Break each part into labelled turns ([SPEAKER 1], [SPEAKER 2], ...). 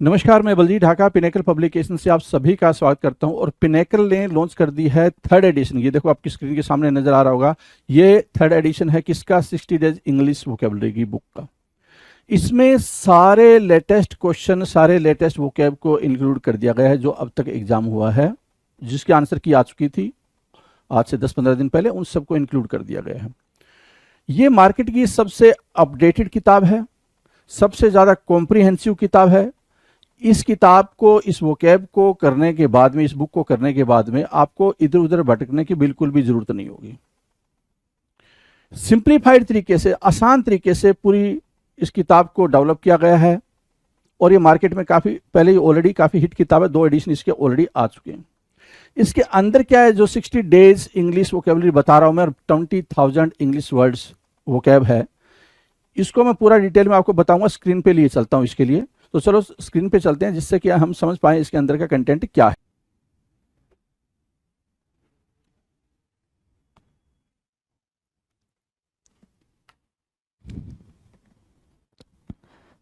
[SPEAKER 1] नमस्कार, मैं Baljeet Dhaka pinnacle publication से आप सभी का स्वागत करता हूं। और पिनेकल ने लॉन्च कर दी है थर्ड एडिशन। ये देखो आपकी स्क्रीन के सामने नजर आ रहा होगा। ये थर्ड एडिशन है किसका? 60 डेज इंग्लिश वोकेबलरी की बुक का। इसमें सारे लेटेस्ट क्वेश्चन, सारे लेटेस्ट वोकेब को इंक्लूड कर दिया गया है जो अब तक एग्जाम हुआ है, जिसकी आंसर की आ चुकी थी आज से 10-15 दिन पहले, उन सबको इंक्लूड कर दिया गया है। ये मार्केट की सबसे अपडेटेड किताब है, सबसे ज़्यादा कॉम्प्रिहेंसिव किताब है। इस किताब को, इस वोकैब को करने के बाद में, इस बुक को करने के बाद में आपको इधर उधर भटकने की बिल्कुल भी जरूरत नहीं होगी। सिंप्लीफाइड तरीके से, आसान तरीके से पूरी इस किताब को डेवलप किया गया है। और ये मार्केट में काफ़ी पहले ही ऑलरेडी काफ़ी हिट किताब है, 2 एडिशन इसके ऑलरेडी आ चुके हैं। इसके अंदर क्या है, जो 60 डेज इंग्लिश वोकेबलरी बता रहा हूं मैं, 20,000 इंग्लिश वर्ड्स वोकैब है, इसको मैं पूरा डिटेल में आपको बताऊंगा। स्क्रीन पे लिए चलता हूं इसके लिए, तो चलो स्क्रीन पे चलते हैं जिससे कि हम समझ पाए इसके अंदर का कंटेंट क्या है।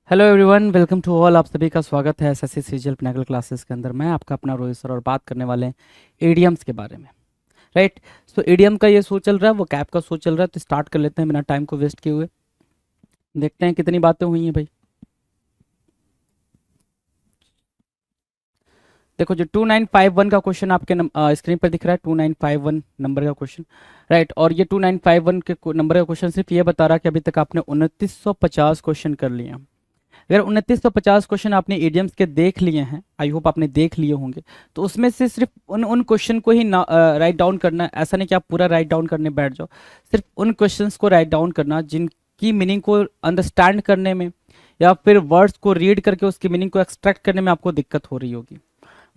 [SPEAKER 2] Hello everyone, welcome to all. आप सभी का स्वागत है एसएससी सीजीएल पिनेकल क्लासेस के अंदर। मैं आपका अपना रोहित सर और बात करने वाले हैं एडियम्स के बारे में। राइट, सो एडियम का ये शो चल रहा है, वो कैप का शो चल रहा है, तो स्टार्ट कर लेते हैं बिना टाइम को वेस्ट किए हुए। देखते हैं कितनी बातें हुई हैं भाई। देखो, जो 2951 का क्वेश्चन आपके स्क्रीन पर दिख रहा है, 2951 नंबर का क्वेश्चन। राइट, और ये 2951 के नंबर का क्वेश्चन सिर्फ ये बता रहा है कि अभी तक आपने 2950 क्वेश्चन कर लिए हैं। अगर 2950 क्वेश्चन आपने इडियम्स के देख लिए हैं, आई होप आपने देख लिए होंगे, तो उसमें से सिर्फ उन क्वेश्चन को ही राइट डाउन करना। ऐसा नहीं कि आप पूरा राइट डाउन करने बैठ जाओ, सिर्फ उन क्वेश्चंस को राइट डाउन करना जिनकी मीनिंग को अंडरस्टैंड करने में या फिर वर्ड्स को रीड करके उसकी मीनिंग को एक्सट्रैक्ट करने में आपको दिक्कत हो रही होगी।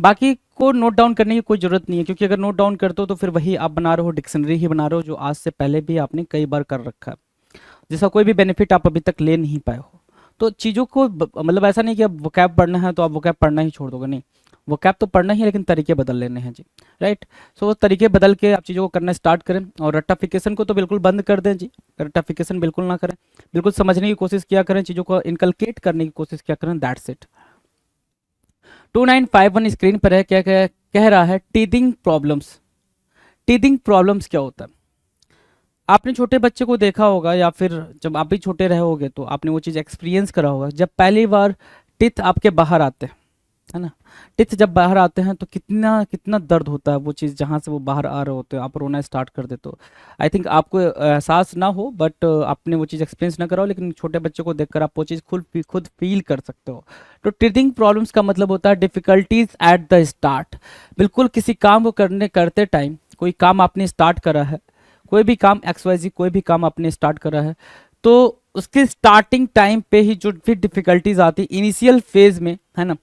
[SPEAKER 2] बाकी को नोट डाउन करने की कोई ज़रूरत नहीं है, क्योंकि अगर नोट डाउन करते हो तो फिर वही आप बना रहे हो, डिक्शनरी ही बना रहे हो, जो आज से पहले भी आपने कई बार कर रखा है, जिसका कोई भी बेनिफिट आप अभी तक ले नहीं पाए हो। तो चीज़ों को मतलब ऐसा नहीं कि अब वोकैब पढ़ना है तो आप वोकैब पढ़ना ही छोड़ दोगे, नहीं, वोकैब तो पढ़ना ही है, लेकिन तरीके बदल लेने हैं जी। राइट, सो तरीके बदल के आप चीज़ों को करना स्टार्ट करें, और रट्टाफिकेशन को तो बिल्कुल बंद कर दें जी। रट्टाफिकेशन बिल्कुल ना करें, बिल्कुल समझने की कोशिश किया करें, चीज़ों को इनकलकेट करने की कोशिश किया करें, दैट्स इट। 2951 स्क्रीन पर है, क्या कह रहा है? Teething problems. टीथिंग प्रॉब्लम्स क्या होता है? आपने छोटे बच्चे को देखा होगा, या फिर जब आप भी छोटे रहे होगे तो आपने वो चीज़ एक्सपीरियंस करा होगा। जब पहली बार टिथ आपके बाहर आते हैं, है ना, टिथ जब बाहर आते हैं तो कितना कितना दर्द होता है। वो चीज़ जहाँ से वो बाहर आ रहे होते हो, आप रोना स्टार्ट कर देते हो। आई थिंक आपको एहसास ना हो, बट आपने वो चीज़ एक्सपीरियंस ना करा हो, लेकिन छोटे बच्चे को देखकर आप वो चीज़ खुद फील कर सकते हो। तो टीथिंग प्रॉब्लम्स का मतलब होता है डिफिकल्टीज एट द स्टार्ट। बिल्कुल किसी काम को करते टाइम, कोई काम आपने स्टार्ट करा है, कोई भी काम XYZ, कोई भी काम आपने स्टार्ट करा है, तो उसके स्टार्टिंग टाइम पे ही जो फिर डिफिकल्टीज आती है इनिशियल फेज में, है ना,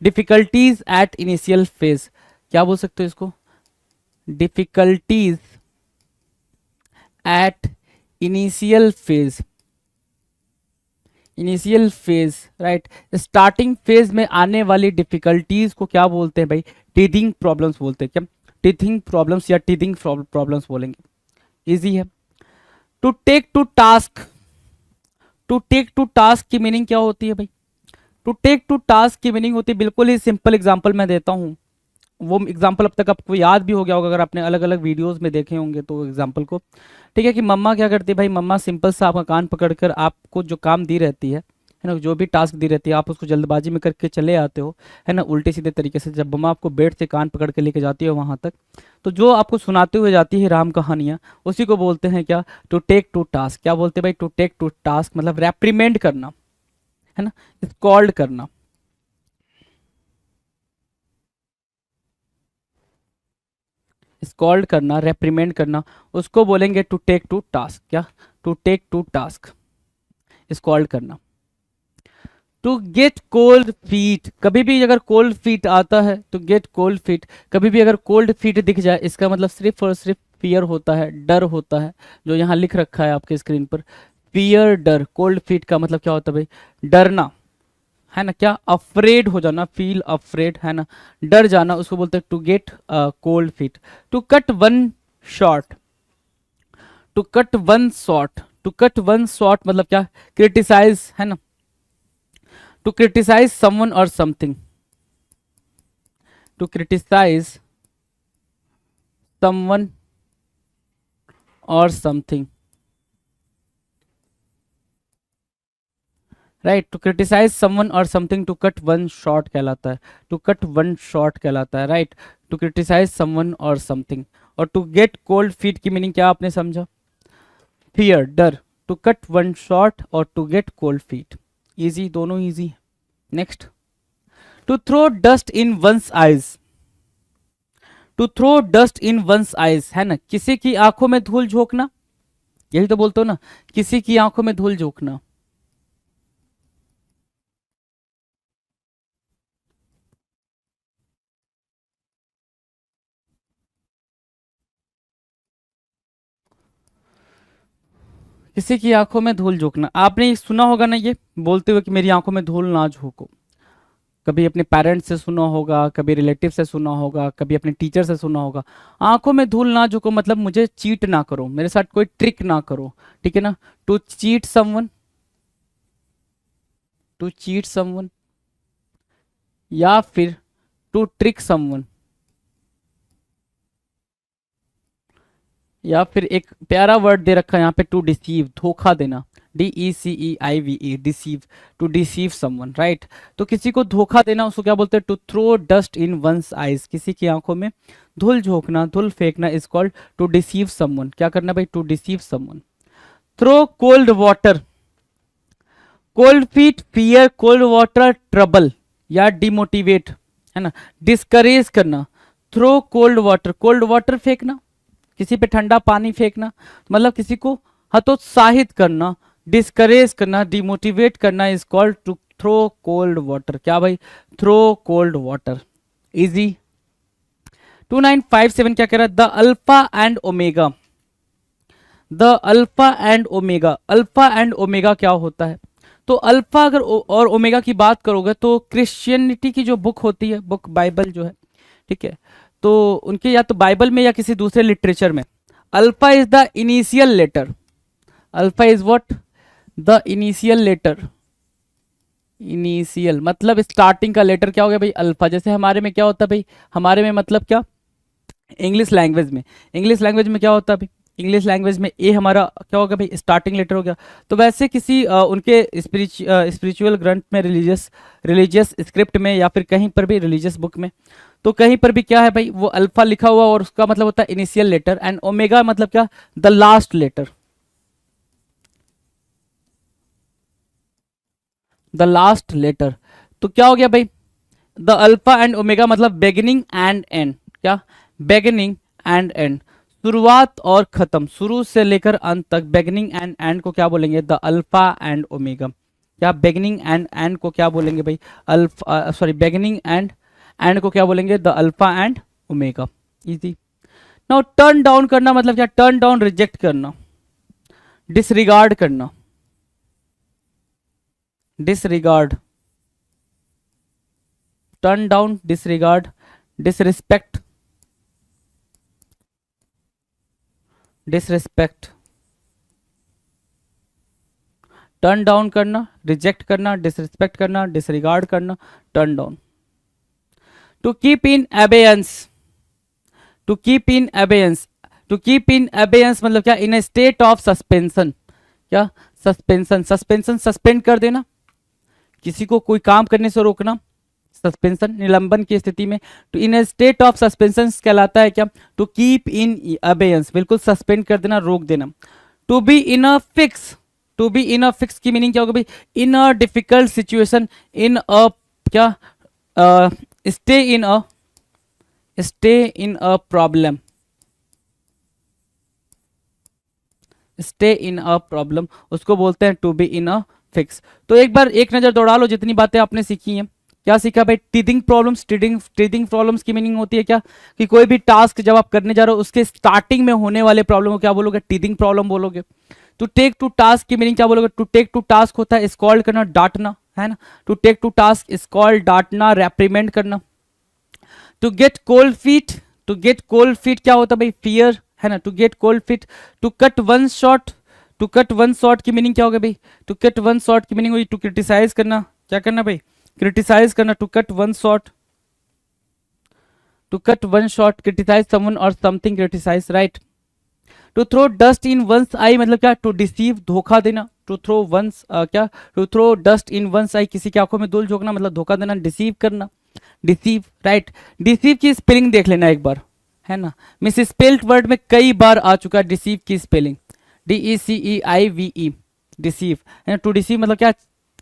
[SPEAKER 2] डिफिकल्टीज एट इनिशियल फेज, क्या बोल सकते हो इसको? Difficulties at initial phase. Initial phase, right, starting phase में आने वाली डिफिकल्टीज को क्या बोलते हैं भाई? टीथिंग प्रॉब्लम्स बोलते हैं। क्या? टीथिंग प्रॉब्लम्स या टीथिंग प्रॉब्लम्स बोलेंगे, इजी है। To take to task. To take to task की मीनिंग क्या होती है भाई? टू टेक टू टास्क की मीनिंग होती है, बिल्कुल ही सिंपल एग्जांपल मैं देता हूँ। वो एग्जांपल अब तक आपको याद भी हो गया होगा अगर आपने अलग अलग वीडियोस में देखे होंगे तो एग्जांपल को। ठीक है, कि मम्मा क्या करती है भाई? मम्मा सिंपल सा आपका कान पकड़कर आपको जो काम दी रहती है ना, जो भी टास्क दी रहती है, आप उसको जल्दबाजी में करके चले आते हो, है ना, उल्टे सीधे तरीके से। जब मम्मा आपको बेड से कान पकड़ के लेके जाती है वहां तक, तो जो आपको सुनाते हुए जाती है राम कहानियां, उसी को बोलते हैं क्या? To take to task. क्या बोलते हैं भाई? टू टेक टू टास्क मतलब रेप्रीमेंड करना, है ना, स्कॉल्ड करना। स्कॉल्ड करना, रेप्रीमेंड करना, उसको बोलेंगे टू टेक टू टास्क। क्या? To take to task, scold करना। टू गेट कोल्ड फीट, कभी भी अगर कोल्ड फीट आता है तो गेट कोल्ड फीट, कभी भी अगर कोल्ड फीट दिख जाए, इसका मतलब सिर्फ और सिर्फ फियर होता है, डर होता है, जो यहाँ लिख रखा है आपके स्क्रीन पर, फियर, डर। कोल्ड फीट का मतलब क्या होता है भाई? डरना, है ना, क्या? अफ्रेड हो जाना, फील अफ्रेड, है ना, डर जाना, उसको बोलते हैं to get cold feet. To cut one short. To cut one short, to cut one short मतलब क्या? क्रिटिसाइज, है ना। टू क्रिटिसाइज समवन और समथिंग, टू क्रिटिसाइज समवन और something, right. To criticise someone और something, to cut one short कहलाता है, to cut one short कहलाता है, राइट। टू क्रिटिसाइज समवन और समथिंग। और टू गेट कोल्ड फीट की मीनिंग क्या आपने समझा? फियर, डर। टू कट वन शॉर्ट और to get cold feet, easy, दोनों easy. Next, to throw dust in one's eyes, to throw dust in one's eyes है ना, किसी की आंखों में धूल झोंकना, यही तो बोलते हो ना, किसी की आंखों में धूल झोंकना। किसी की आंखों में धूल झोंकना, आपने सुना होगा ना ये बोलते हुए कि मेरी आंखों में धूल ना झोंको। कभी अपने पेरेंट्स से सुना होगा, कभी रिलेटिव से सुना होगा, कभी अपने टीचर से सुना होगा। आंखों में धूल ना झोंको मतलब मुझे चीट ना करो, मेरे साथ कोई ट्रिक ना करो, ठीक है ना। To cheat someone, to cheat someone, या फिर टू ट्रिक समवन, या फिर एक प्यारा वर्ड दे रखा है यहाँ पे, टू डिसीव, धोखा देना, DECEIVE, deceive, to deceive someone, right. तो किसी को धोखा देना उसको क्या बोलते हैं? To throw dust in one's eyes, किसी की आंखों में धूल झोंकना, धूल फेंकना is called to deceive someone. क्या करना भाई? To deceive someone. Throw cold water, cold feet, fear, cold water, trouble या डिमोटिवेट, है ना, डिस्करेज करना। थ्रो कोल्ड वाटर फेंकना, किसी पे ठंडा पानी फेंकना, मतलब किसी को हतोत्साहित करना, डिस्करेज करना, डिमोटिवेट करना is called to throw cold water. क्या भाई? Throw cold water, easy. 2957 क्या कह रहा है? The alpha and omega, the alpha and omega, alpha and omega क्या होता है? तो अल्फा अगर और ओमेगा की बात करोगे तो क्रिश्चियनिटी की जो बुक होती है, बुक बाइबल जो है, ठीक है, तो उनके या तो बाइबल में या किसी दूसरे लिटरेचर में alpha is the initial letter, alpha is what? The initial letter, initial मतलब स्टार्टिंग का लेटर क्या हो गया भाई? अल्फा। जैसे हमारे में क्या होता है भाई? हमारे में मतलब क्या? इंग्लिश लैंग्वेज में, इंग्लिश लैंग्वेज में क्या होता है भाई? इंग्लिश लैंग्वेज में ए हमारा क्या होगा भाई? स्टार्टिंग लेटर हो गया। तो वैसे किसी उनके स्पिरिचुअल ग्रंथ में, रिलीजियस स्क्रिप्ट में या फिर कहीं पर भी रिलीजियस बुक में, तो कहीं पर भी क्या है भाई? वो अल्फा लिखा हुआ और उसका मतलब होता है इनिशियल लेटर, एंड ओमेगा मतलब क्या? The last letter, the last letter. तो क्या हो गया भाई? द अल्फा एंड ओमेगा मतलब बिगिनिंग एंड एंड। क्या? बिगिनिंग एंड एंड, शुरुआत और खत्म, शुरू से लेकर अंत तक। बिगिनिंग एंड एंड को क्या बोलेंगे? The alpha and omega. क्या बिगिनिंग एंड एंड को क्या बोलेंगे भाई? Alpha, sorry, beginning and end को क्या बोलेंगे? The alpha and omega. Easy. Now turn down करना मतलब क्या? टर्न डाउन रिजेक्ट करना, डिसरिगार्ड करना, disregard, turn down, disregard, disrespect, disrespect, turn down करना, रिजेक्ट करना, डिसरिस्पेक्ट करना, डिसरिगार्ड करना, turn down. To keep in abeyance, to keep in abeyance, to keep in एबेयंस मतलब क्या? इन ए स्टेट ऑफ सस्पेंशन। क्या? Suspension, suspension suspend कर देना, किसी को कोई काम करने से रोकना, सस्पेंशन, निलंबन की स्थिति में। तो in a state of suspension कहलाता है क्या? टू कीप इन अबेयंस, बिल्कुल सस्पेंड कर देना, रोक देना। To be in a fix, to be in a fix की मीनिंग क्या होगा भाई? इन a difficult situation, in a क्या? Stay in a, stay in a problem, stay in a problem, उसको बोलते हैं to be in a fix. तो एक बार एक नजर दौड़ा लो जितनी बातें आपने सीखी हैं। क्या सीखा भाई? टीदिंग प्रॉब्लम्स, टीदिंग प्रॉब्लम्स की मीनिंग होती है क्या? कि कोई भी टास्क जब आप करने जा रहे हो उसके स्टार्टिंग में होने वाले प्रॉब्लम को क्या बोलोगे? टीदिंग प्रॉब्लम बोलोगे। टू टेक टू टास्क की मीनिंग क्या बोलोगे? टू टेक टू टास्क होता है स्कॉल्ड करना, डांटना, है ना। To take to task, scold, डांटना, रेप्रीमेंड करना। To get cold feet, to get cold feet क्या होता है भाई? फियर, है ना। To get cold feet. To cut one shot, to cut one shot की मीनिंग क्या होगा भाई? टू कट वन शॉट की मीनिंग हुई टू क्रिटिसाइज करना, क्या करना भाई, क्रिटिसाइज करना, to cut one shot, to cut one shot, criticise someone और something, criticise, right. To throw dust in one's eye मतलब क्या, टू डिसीव, धोखा देना, टू थ्रो वंस क्या, to throw dust in one's eye, किसी की आंखों में धूल झोंकना मतलब धोखा देना, डिसीव करना, डिसीव, राइट। डिसीव की स्पेलिंग देख लेना एक बार, है ना, मिस स्पेल्ड वर्ड में कई बार आ चुका है डिसीव की स्पेलिंग, DECEIVE, डिसीव, है ना। टू डिसीव मतलब क्या,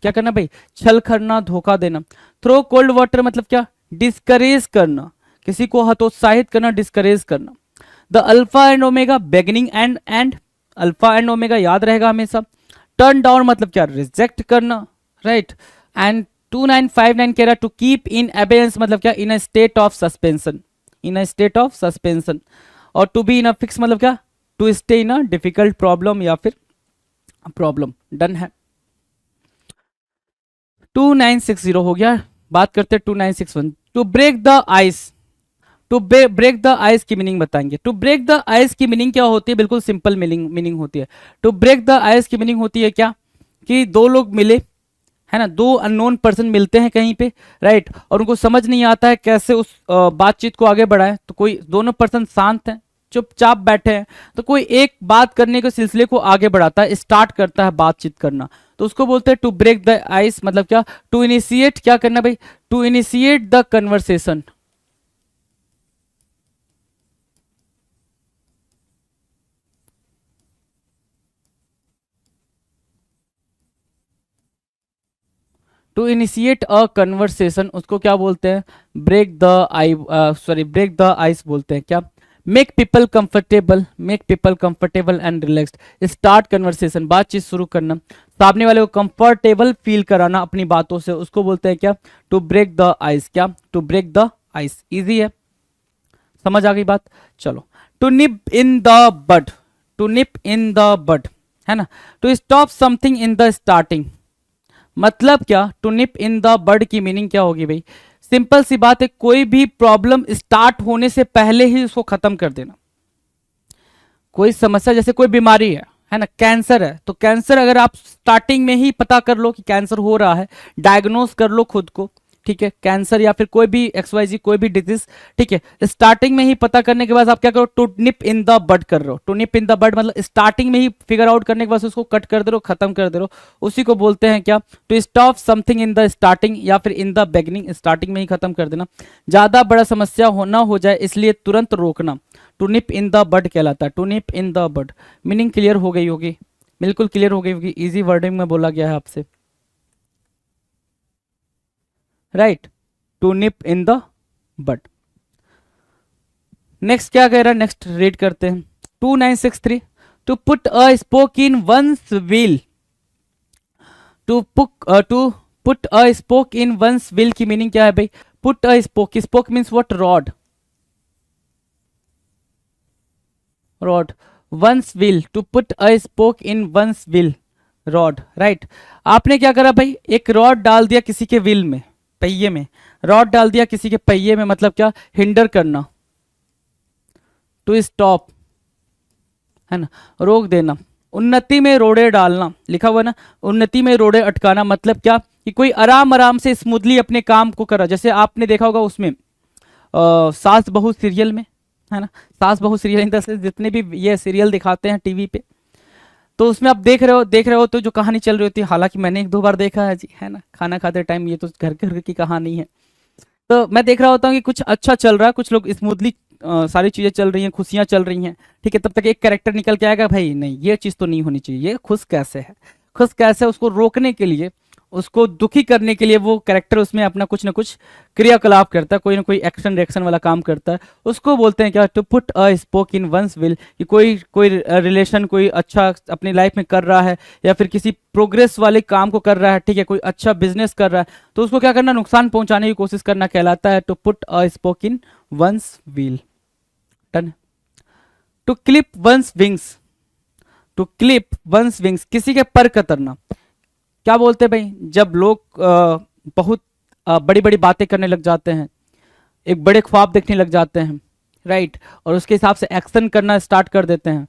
[SPEAKER 2] क्या करना भाई, छल करना, धोखा देना। थ्रो कोल्ड वाटर मतलब क्या, डिस्करेज करना, किसी को हतोत्साहित करना, डिस्करेज करना। The alpha and omega, beginning and alpha and omega याद रहेगा हमेशा। टर्न डाउन मतलब क्या, रिजेक्ट करना, राइट। एंड 2959 कह रहा टू कीप इन एबेंस मतलब क्या, in a state of suspension, in a state of suspension. और to be in a fix मतलब क्या, to stay in a difficult problem या फिर प्रॉब्लम। डन है। 2960 हो गया। बात करते हैं 2961, to break the ice, to break the ice की मीनिंग बताएंगे। टू ब्रेक द आइस की मीनिंग क्या होती है, बिल्कुल सिंपल मीनिंग होती है। टू ब्रेक द आइस की मीनिंग होती है क्या, कि दो लोग मिले, है ना, दो अननोन पर्सन मिलते हैं कहीं पे, राइट, और उनको समझ नहीं आता है कैसे उस बातचीत को आगे बढ़ाएं। तो कोई दोनों पर्सन शांत हैं, चुपचाप बैठे हैं, तो कोई एक बात करने के सिलसिले को आगे बढ़ाता है, स्टार्ट करता है बातचीत करना, तो उसको बोलते हैं टू ब्रेक द आइस। मतलब क्या, टू इनिशिएट, क्या करना भाई, to initiate the conversation. To initiate a conversation, उसको क्या बोलते हैं, break the eye, sorry break the ice बोलते हैं। क्या, make people comfortable, make people comfortable and relaxed, start conversation, बातचीत शुरू करना, सामने वाले को कंफर्टेबल फील कराना अपनी बातों से, उसको बोलते हैं क्या, टू ब्रेक द आइस। क्या, to break the ice, easy है, समझ आ गई बात। चलो, to nip in the bud, to nip in the bud, है ना, to stop something in the starting. मतलब क्या, टू निप इन द बड की मीनिंग क्या होगी भाई, सिंपल सी बात है, कोई भी प्रॉब्लम स्टार्ट होने से पहले ही उसको खत्म कर देना। कोई समस्या, जैसे कोई बीमारी है ना, कैंसर है, तो कैंसर अगर आप स्टार्टिंग में ही पता कर लो कि कैंसर हो रहा है, डायग्नोस कर लो खुद को, ठीक है, कैंसर या फिर कोई भी XYZ कोई भी डिजीज, ठीक है, स्टार्टिंग में ही पता करने के बाद आप क्या करो, टू निप इन द बड कर रहे हो। टू निप इन द बड मतलब स्टार्टिंग में ही फिगर आउट करने के बाद उसको कट कर दे रहे हो, खत्म कर दे रहे हो, उसी को बोलते हैं क्या, to stop something in the starting या फिर इन द बिगिनिंग, स्टार्टिंग में ही खत्म कर देना। ज्यादा बड़ा समस्या ना हो जाए इसलिए तुरंत रोकना, to nip in the bud कहलाता है। To nip in the bud, meaning clear हो गई होगी, बिल्कुल क्लियर हो गई होगी, इजी वर्डिंग में बोला गया है आपसे, right, to nip in the bud. Next क्या कह रहा है, नेक्स्ट रीड करते हैं 2963, to put a spoke in one's wheel, to put a spoke in one's wheel की मीनिंग क्या है भाई, put a spoke, spoke means what, rod, rod, one's wheel, to put a spoke in one's wheel, rod, right. आपने क्या करा भाई, एक rod डाल दिया किसी के व्हील में, पहिए में, रॉड डाल दिया किसी के पहिए में, मतलब क्या, हिंडर करना, टू स्टॉप, है ना, रोक देना। उन्नति में रोड़े डालना, लिखा हुआ ना, उन्नति में रोड़े अटकाना, मतलब क्या, कि कोई आराम आराम से स्मूथली अपने काम को करा। जैसे आपने देखा होगा उसमें सास बहू सीरियल में, है ना, सास बहू सीरियल इन द सेंस जितने भी ये सीरियल दिखाते हैं टीवी पे, तो उसमें आप देख रहे हो तो जो कहानी चल रही होती है, हालांकि मैंने एक दो बार देखा है जी, है ना, खाना खाते टाइम, ये तो घर घर की कहानी है, तो मैं देख रहा होता हूँ कि कुछ अच्छा चल रहा है, कुछ लोग स्मूथली सारी चीजें चल रही हैं, खुशियां चल रही हैं, ठीक है, तब तक एक कैरेक्टर निकल के आएगा, भाई नहीं ये चीज तो नहीं होनी चाहिए, ये खुश कैसे है, खुश कैसे है, उसको रोकने के लिए, उसको दुखी करने के लिए वो कैरेक्टर उसमें अपना कुछ ना कुछ क्रियाकलाप करता है, कोई ना कोई एक्शन रिएक्शन वाला काम करता है, उसको बोलते हैं क्या, to put a spoke in one's wheel, कि कोई कोई रिलेशन कोई अच्छा अपनी लाइफ में कर रहा है या फिर किसी प्रोग्रेस वाले काम को कर रहा है, ठीक है, कोई अच्छा बिजनेस कर रहा है, तो उसको क्या करना, नुकसान पहुंचाने की कोशिश करना कहलाता है to put a spoke in one's wheel. Done. To clip one's wings, to clip one's wings, किसी के पर कतरना। क्या बोलते हैं भाई, जब लोग बहुत बड़ी बड़ी बातें करने लग जाते हैं, एक बड़े ख्वाब देखने लग जाते हैं, राइट, और उसके हिसाब से एक्शन करना स्टार्ट कर देते हैं,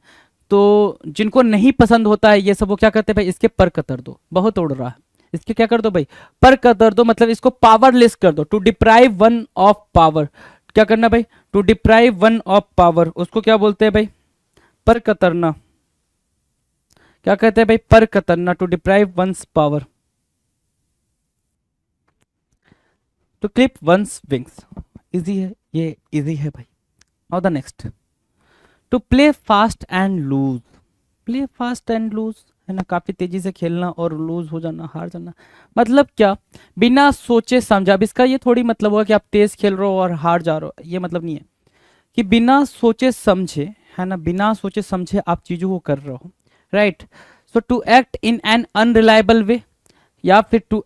[SPEAKER 2] तो जिनको नहीं पसंद होता है ये सब, वो क्या करते हैं भाई, इसके पर कतर दो, बहुत उड़ रहा है, इसके क्या कर दो भाई, पर कर दो, मतलब इसको पावरलेस कर दो, to deprive one of power. क्या करना भाई, to deprive one of power, उसको क्या बोलते हैं भाई, पर कतरना। क्या कहते हैं भाई, पर कतरना, to deprive one's power, to clip one's wings. Easy है ये, इजी है भाई। Now the next, to play fast and loose. Play fast and loose है ना, काफी तेजी से खेलना और लूज हो जाना, हार जाना। मतलब क्या, बिना सोचे समझे। अब इसका ये थोड़ी मतलब होगा कि आप तेज खेल रहे हो और हार जा रहे हो, ये मतलब नहीं है। कि बिना सोचे समझे, है ना, बिना सोचे समझे आप चीजों को कर रहे हो, right. So to act in an unreliable way, या फिर टू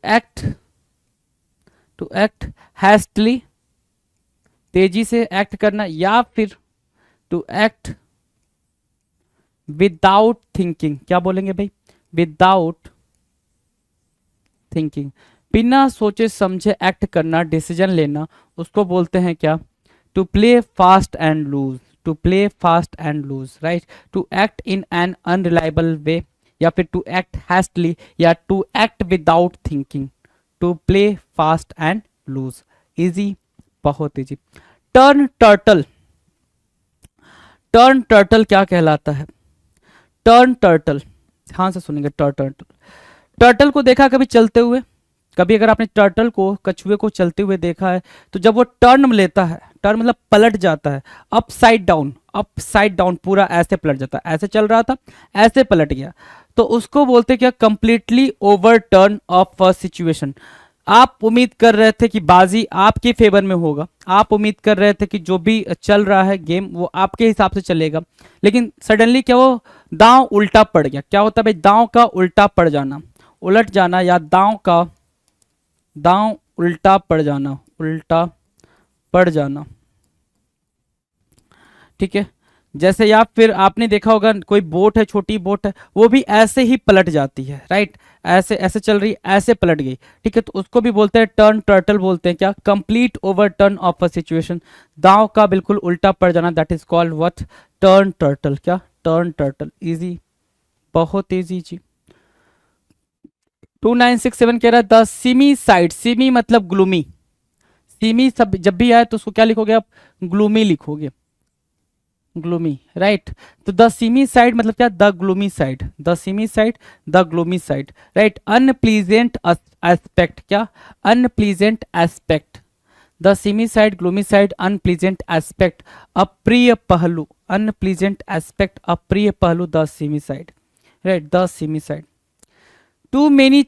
[SPEAKER 2] एक्ट हैस्टली, तेजी से एक्ट करना, या फिर टू एक्ट विदाउट थिंकिंग। क्या बोलेंगे भाई, विदाउट थिंकिंग, बिना सोचे समझे एक्ट करना, डिसीजन लेना, उसको बोलते हैं क्या, to play fast and loose. To play fast and loose, right. To act in an unreliable way, या फिर टू एक्ट हैस्टली, या to act without thinking. To play fast and loose, easy, बहुत easy. Turn turtle, turn turtle क्या कहलाता है, turn turtle, ध्यान से सुनेंगे। टर्टल, टर्टल को देखा कभी चलते हुए, कभी अगर आपने टर्टल को, कछुए को चलते हुए देखा है, तो जब वो टर्न लेता है, टर्न मतलब पलट जाता है, अपसाइड डाउन पूरा ऐसे पलट जाता है, ऐसे चल रहा था ऐसे पलट गया, तो उसको बोलते क्या, completely over turn of a situation. आप उम्मीद कर रहे थे कि बाजी आपके फेवर में होगा, आप उम्मीद कर रहे थे कि जो भी चल रहा है गेम वो आपके हिसाब से चलेगा, लेकिन सडनली क्या, वो दांव उल्टा पड़ गया। क्या होता है भाई, दांव का उल्टा पड़ जाना, उलट जाना, या दांव उल्टा पड़ जाना, उल्टा पड़ जाना, ठीक है। जैसे, या फिर आपने देखा होगा कोई बोट है, छोटी बोट है, वो भी ऐसे ही पलट जाती है, राइट। ऐसे ऐसे चल रही, ऐसे पलट गई, ठीक है, तो उसको भी बोलते हैं टर्न टर्टल, बोलते हैं क्या, complete over turn of a situation, दांव का बिल्कुल उल्टा पड़ जाना, that is called what, turn turtle. क्या, टर्न टर्टल, इजी, बहुत इजी जी। 2967 कह रहा है, द सिमी साइड, सिमी मतलब ग्लूमी, सिमी सब जब भी आए तो उसको क्या लिखोगे आप, ग्लूमी लिखोगे, ग्लूमी, राइट। तो द सिमी साइड मतलब क्या, the gloomy side, the seamy side, the gloomy side, right. Unpleasant aspect, क्या, unpleasant aspect, the seamy side, gloomy side, unpleasant aspect, अप्रिय पहलू, अनप्लीजेंट एस्पेक्ट, अप्रिय पहलू, the seamy side, right, the seamy side. Too many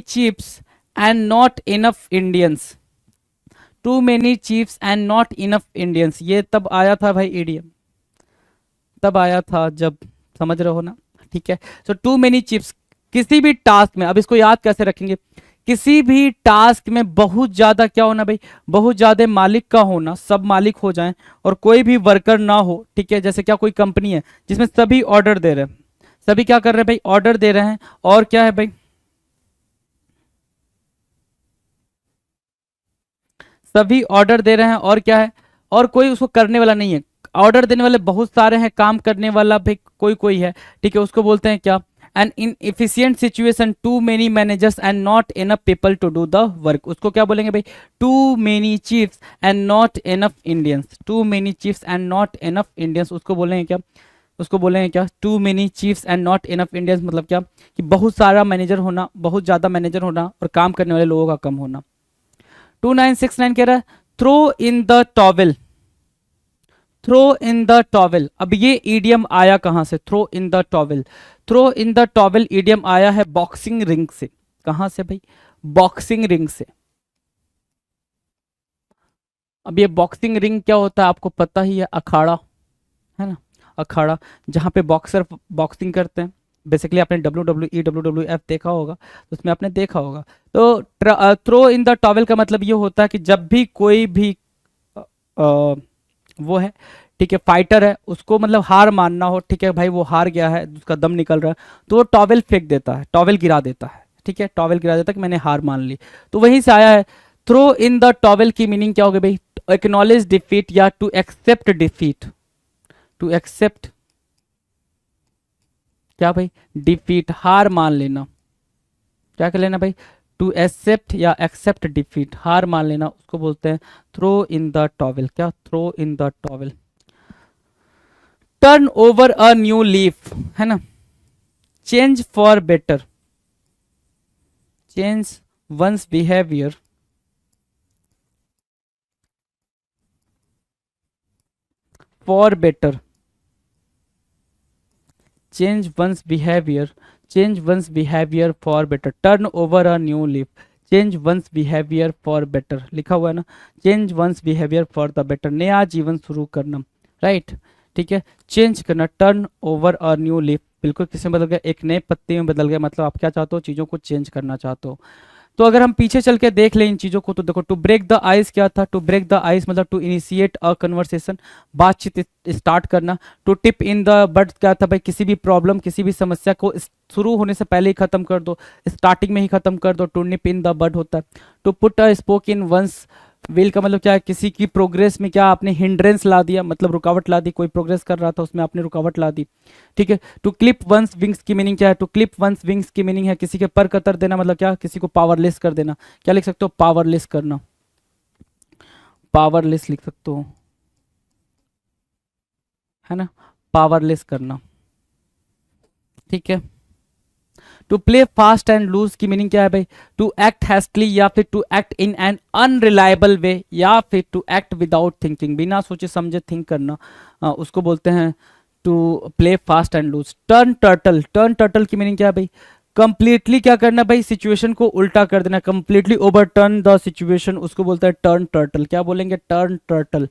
[SPEAKER 2] chips and not enough Indians, too many chiefs and not enough Indians, ये तब आया था भाई idiom, तब आया था जब, समझ रहे हो ना, ठीक है। सो टू मेनी चिप्स, किसी भी टास्क में, अब इसको याद कैसे रखेंगे, किसी भी टास्क में बहुत ज्यादा क्या होना भाई, बहुत ज्यादा मालिक का होना, सब मालिक हो जाएं और कोई भी वर्कर ना हो, ठीक है। जैसे क्या, कोई कंपनी है जिसमें सभी ऑर्डर दे रहे हैं, सभी क्या कर रहे हैं भाई, ऑर्डर दे रहे हैं, और क्या है भाई, सभी ऑर्डर दे रहे हैं, और क्या है, और कोई उसको करने वाला नहीं है। ऑर्डर देने वाले बहुत सारे हैं, काम करने वाला भी कोई कोई है, ठीक है, उसको बोलते हैं क्या, an inefficient situation, too many managers and not enough people to do the work, उसको क्या बोलेंगे भाई, too many chiefs and not enough Indians, too many chiefs and not enough Indians, उसको बोलेंगे क्या, उसको बोलेंगे क्या, too many chiefs and not enough Indians, मतलब क्या, कि बहुत सारा मैनेजर होना, बहुत ज्यादा मैनेजर होना और काम करने वाले लोगों का कम होना। 2969 कह रहा है, throw in the towel, throw in the towel. अब ये ईडियम आया कहां से, throw in the towel, throw in the towel idiom आया है बॉक्सिंग रिंग से। कहां से भाई, बॉक्सिंग रिंग से। अब ये बॉक्सिंग रिंग क्या होता है आपको पता ही है, अखाड़ा है ना, अखाड़ा जहां पे बॉक्सर बॉक्सिंग करते हैं। बेसिकली आपने WWE WWF देखा होगा, तो उसमें आपने देखा होगा। तो थ्रो इन द टॉवेल का मतलब ये होता है कि जब भी कोई भी वो है, ठीक है, फाइटर है, उसको मतलब हार मानना हो, ठीक है भाई, वो हार गया है, उसका दम निकल रहा है, तो वो टॉवेल फेंक देता है, टॉवेल गिरा देता है, ठीक है, टॉवेल गिरा देता है कि मैंने हार मान ली। तो वहीं से आया है थ्रो इन द टॉवेल की मीनिंग क्या होगी भाई, एक्नॉलेज डिफीट या to accept defeat, to accept क्या भाई, डिफीट, हार मान लेना। क्या कर लेना भाई, टू एक्सेप्ट या एक्सेप्ट डिफीट, हार मान लेना, उसको बोलते हैं थ्रो इन द टॉवेल। क्या, throw in the towel. Turn over a new leaf, है ना, change for better, change one's behaviour for better, change one's behaviour, change one's behaviour for better, turn over a new leaf, change one's behaviour for better, लिखा हुआ है ना, change one's behaviour for the better, नया जीवन शुरू करना, right, ठीक है, चेंज करना, turn over a new leaf, बिल्कुल किसमें बदल गया, एक नए पत्ते में बदल गया, मतलब आप क्या चाहते हो, चीज़ों को चेंज करना चाहते हो। तो अगर हम पीछे चल के देख लें इन चीज़ों को, तो देखो, टू ब्रेक द आइस क्या था, टू ब्रेक द आइस मतलब टू इनिशिएट अ कन्वर्सेशन, बातचीत स्टार्ट करना। To tip in the bud क्या था भाई, किसी भी प्रॉब्लम, किसी भी समस्या को शुरू होने से पहले ही खत्म कर दो, स्टार्टिंग में ही खत्म कर दो, to nip in the bud होता है। To put a spoke in one's wheel का मतलब क्या है, किसी की प्रोग्रेस में क्या आपने हिंड्रेंस ला दिया, मतलब रुकावट ला दी, कोई प्रोग्रेस कर रहा था उसमें आपने रुकावट ला दी, ठीक है। टू क्लिप वंस विंग्स की मीनिंग क्या है, टू क्लिप वंस विंग्स की मीनिंग है किसी के पर कतर देना, मतलब क्या, किसी को पावरलेस कर देना। क्या लिख सकते हो, पावरलेस करना, पावरलेस लिख सकते हो, है ना, पावरलेस करना, ठीक है। To play fast and loose की मीनिंग क्या है भाई, टू एक्ट हैस्टली या फिर to act in an unreliable way या फिर टू एक्ट विदाउट थिंकिंग, बिना सोचे समझे थिंक करना, उसको बोलते हैं to play fast and loose. Turn turtle, turn turtle की मीनिंग क्या है भाई, कंप्लीटली क्या करना भाई, सिचुएशन को उल्टा कर देना, कंप्लीटली ओवरटर्न द सिचुएशन, उसको बोलता है टर्न टर्टल। क्या बोलेंगे, टर्न टर्टल।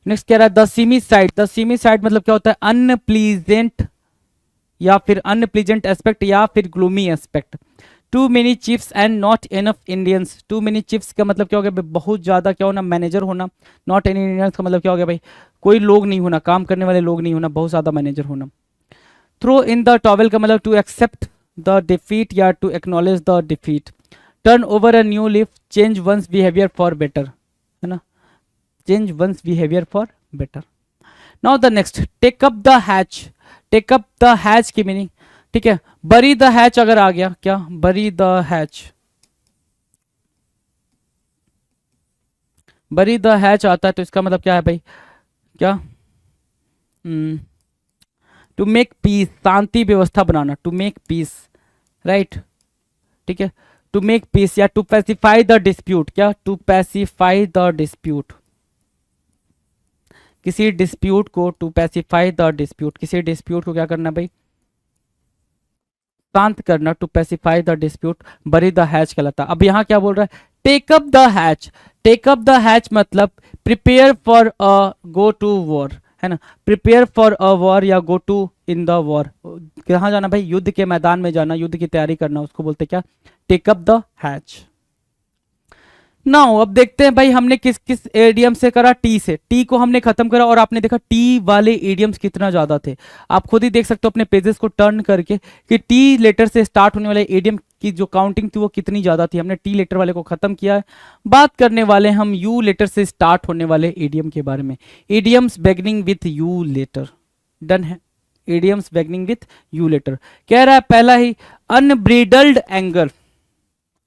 [SPEAKER 2] नेक्स्ट कह रहा है the seamy side, the seamy side मतलब क्या होता है, अनप्लीजेंट या फिर अनप्लीजेंट एस्पेक्ट या फिर gloomy aspect. Too many chiefs and not enough Indians, too many chiefs का मतलब क्या हो गया भाई, बहुत ज्यादा क्या होना, मैनेजर होना। नॉट एनी इंडियंस का मतलब क्या हो गया भाई, कोई लोग नहीं होना, काम करने वाले लोग नहीं होना, बहुत ज्यादा मैनेजर होना। थ्रो इन द टॉवेल का मतलब टू एक्सेप्ट द डिफीट या to acknowledge the defeat. Turn over a new leaf, change one's behaviour for better, है ना, change one's behaviour for better. Now the next, take up the hatch, take up the hatch की meaning, ठीक है, बरी the hatch अगर आ गया, क्या, बरी द हैच, बरी द हैच आता है तो इसका मतलब क्या है भाई, क्या, टू मेक पीस, शांति व्यवस्था बनाना, टू मेक पीस, राइट, ठीक है, टू मेक पीस या टू पैसिफाई द डिस्प्यूट, क्या, टू पैसिफाई द डिस्प्यूट, किसी डिस्प्यूट को, टू पैसिफाई द डिस्प्यूट, किसी डिस्प्यूट को क्या करना भाई, शांत करना, to pacify the dispute, bury the hatch कहलाता। अब यहाँ क्या बोल रहा है, take up the hatch, take up the hatch मतलब prepare for a go to war, है ना, प्रिपेयर फॉर अ वॉर या go to in the war, कहाँ जाना भाई, युद्ध के मैदान में जाना, युद्ध की तैयारी करना, उसको बोलते क्या, take up the hatch. Now अब देखते हैं भाई हमने किस किस एडियम से करा, टी से, टी को हमने खत्म करा और आपने देखा टी वाले एडियम्स कितना ज्यादा थे। आप खुद ही देख सकते हो अपने पेजेस को टर्न करके कि टी लेटर से स्टार्ट होने वाले एडियम की जो काउंटिंग थी वो कितनी ज्यादा थी। हमने टी लेटर वाले को खत्म किया है, बात करने वाले हम यू लेटर से स्टार्ट होने वाले एडियम के बारे में, idioms beginning with U letter, done है, idioms beginning with U letter. कह रहा है पहला ही अनब्रीडल्ड एंगर,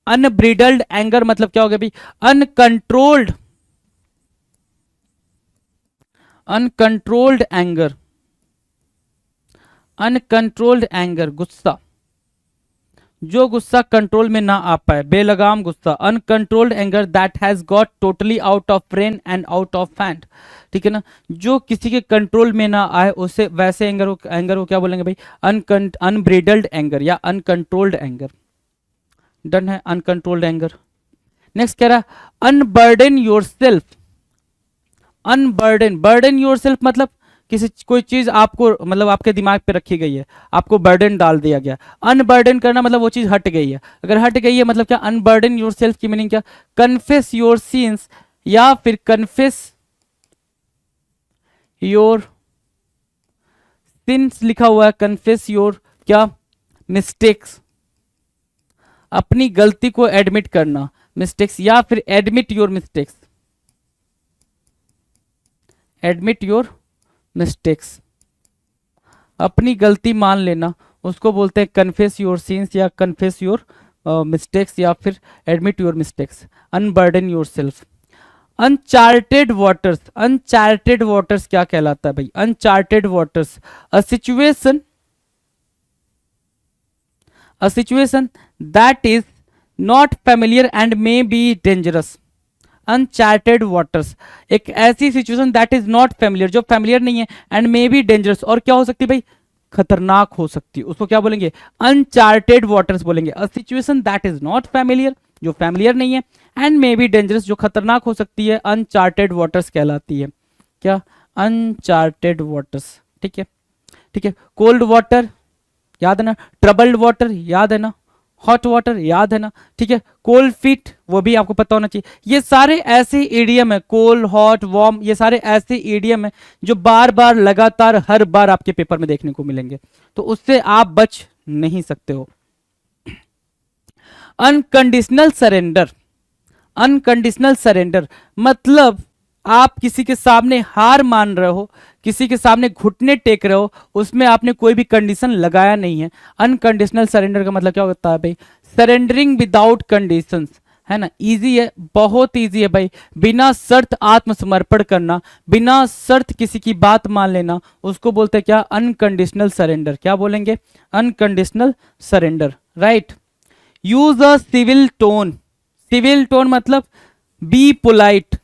[SPEAKER 2] अनब्रीडल्ड एंगर मतलब क्या हो गया भाई, uncontrolled, uncontrolled anger, uncontrolled anger गुस्सा, जो गुस्सा कंट्रोल में ना आ पाए, बेलगाम गुस्सा, uncontrolled anger that has got totally out of rain and out of hand, ठीक है ना, जो किसी के कंट्रोल में ना आए उसे वैसे एंगर को क्या बोलेंगे भाई, अनब्रीडल्ड एंगर या अनकंट्रोल्ड एंगर, डन है, अनकंट्रोल्ड एंगर। नेक्स्ट कह रहा है unburden yourself, unburden, burden yourself मतलब किसी कोई चीज आपको मतलब आपके दिमाग पे रखी गई है, आपको बर्डन डाल दिया गया, अनबर्डन करना मतलब वो चीज हट गई है, अगर हट गई है मतलब क्या, अनबर्डन योरसेल्फ की मीनिंग क्या, कन्फेस योर सीन्स या फिर कन्फेस योर सिंस लिखा हुआ है, कन्फेस योर क्या, मिस्टेक्स, अपनी गलती को एडमिट करना, मिस्टेक्स या फिर admit your mistakes, admit your mistakes, अपनी गलती मान लेना, उसको बोलते हैं कन्फेस योर सीन्स या कन्फेस योर मिस्टेक्स या फिर admit your mistakes, unburden your self. Uncharted waters, uncharted waters क्या कहलाता है भाई? Uncharted waters, a situation that is not familiar and may be dangerous. Uncharted waters, एक ऐसी situation that is not familiar, जो familiar नहीं है, एंड मे बी डेंजरस, और क्या हो सकती है भाई? खतरनाक हो सकती है, उसको क्या बोलेंगे? अनचार्टेड वाटर्स बोलेंगे। A situation that is not familiar, जो फेमिलियर नहीं है, एंड मे बी डेंजरस, जो खतरनाक हो सकती है, अनचार्टेड वाटर्स कहलाती है। क्या? Uncharted waters. ठीक है, ठीक है। कोल्ड वाटर याद है ना, ट्रबल्ड वाटर याद है ना, हॉट वाटर याद है ना, ठीक है। कोल्ड फीट वो भी आपको पता होना चाहिए। ये सारे ऐसे इडियम है, कोल्ड, हॉट, वार्म, ये सारे ऐसे इडियम है जो बार बार लगातार हर बार आपके पेपर में देखने को मिलेंगे, तो उससे आप बच नहीं सकते हो। अनकंडीशनल सरेंडर, अनकंडीशनल सरेंडर मतलब आप किसी के सामने हार मान रहे हो, किसी के सामने घुटने टेक रहे हो, उसमें आपने कोई भी कंडीशन लगाया नहीं है। अनकंडीशनल सरेंडर का मतलब क्या होता है भाई? सरेंडरिंग विदाउट कंडीशंस, है ना। इजी है, बहुत इजी है भाई। बिना शर्त आत्मसमर्पण करना, बिना शर्त किसी की बात मान लेना, उसको बोलते हैं क्या? Unconditional surrender. क्या बोलेंगे? Unconditional surrender, right. Use a civil tone, civil tone मतलब be polite,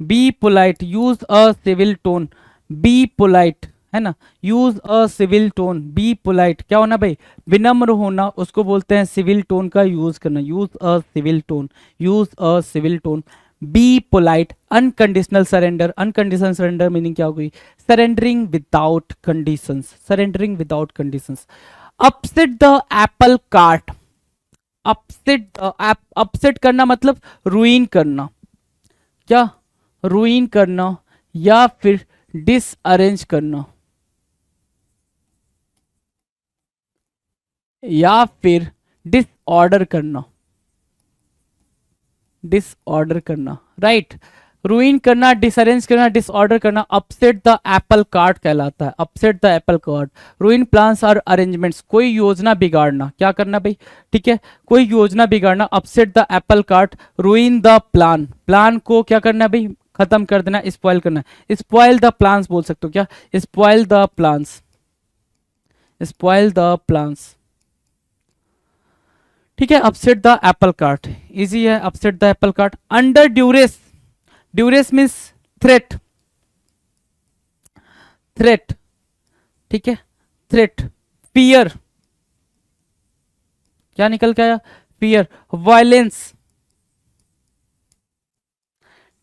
[SPEAKER 2] be polite, use a civil tone, be polite, है ना। Use a civil tone, be polite, क्या होना भाई? विनम्र होना, उसको बोलते हैं सिविल टोन का यूज करना। Use a civil tone, use a civil tone, be polite. Unconditional surrender, unconditional surrender meaning क्या हो गई? Surrendering without conditions, surrendering without conditions. Upset the apple cart, upset, upset करना मतलब रुइन करना, क्या? Ruin करना या फिर डिसअरेंज करना, या फिर डिसऑर्डर करना, डिसऑर्डर करना, राइट। रुइन करना, डिसअरेंज करना, डिसऑर्डर करना, अपसेट द एप्पल कार्ट कहलाता है। Upset the apple cart. Ruin plans और अरेंजमेंट्स, कोई योजना बिगाड़ना, क्या करना भाई? ठीक है, कोई योजना बिगाड़ना। Upset the apple cart, ruin the plan, plan को क्या करना भाई? खत्म कर देना, स्पॉइल करना। स्पॉइल द प्लान्स बोल सकते हो, क्या? Spoil the plans, spoil the plans, ठीक है। Upset the apple cart, easy है। Upset the apple cart. Under duress, duress means threat, threat, ठीक है, थ्रेट। फियर, क्या निकल के आया? फियर। वायलेंस,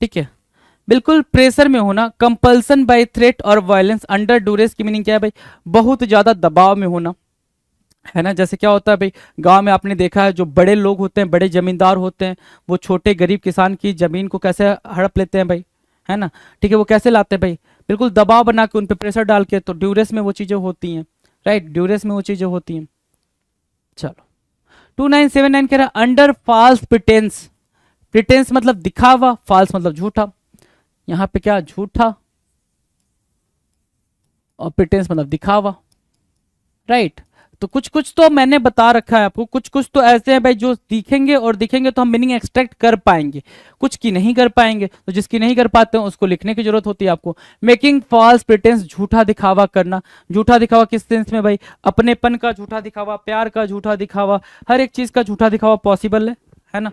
[SPEAKER 2] ठीक है, बिल्कुल प्रेशर में होना। कंपल्सन बाय थ्रेट और वायलेंस। अंडर ड्यूरेस की मीनिंग क्या है भाई? बहुत ज्यादा दबाव में होना, है ना। जैसे क्या होता है भाई, गांव में आपने देखा है, जो बड़े लोग होते हैं, बड़े जमींदार होते हैं, वो छोटे गरीब किसान की जमीन को कैसे हड़प लेते हैं भाई, है ना। ठीक है, वो कैसे लाते हैं भाई? बिल्कुल दबाव बना के, उन पर प्रेशर डाल के। तो ड्यूरेस में वो चीजें होती हैं, राइट, ड्यूरेस में वो चीजें होती हैं। चलो 2979 कह रहा है अंडर फॉल्स प्रिटेंस, प्रिटेंस मतलब दिखावा, फॉल्स मतलब झूठा। यहाँ पे क्या? झूठा, और प्रिटेंस मतलब दिखावा, राइट। तो कुछ कुछ तो मैंने बता रखा है आपको, कुछ कुछ तो ऐसे हैं भाई जो दिखेंगे और दिखेंगे तो हम मीनिंग एक्सट्रैक्ट कर पाएंगे, कुछ की नहीं कर पाएंगे। तो जिसकी नहीं कर पाते हैं उसको लिखने की जरूरत होती है आपको। मेकिंग फॉल्स प्रिटेंस, झूठा दिखावा करना। झूठा दिखावा किस सेंस में भाई? अपनेपन का झूठा दिखावा, प्यार का झूठा दिखावा, हर एक चीज का झूठा दिखावा पॉसिबल है ना,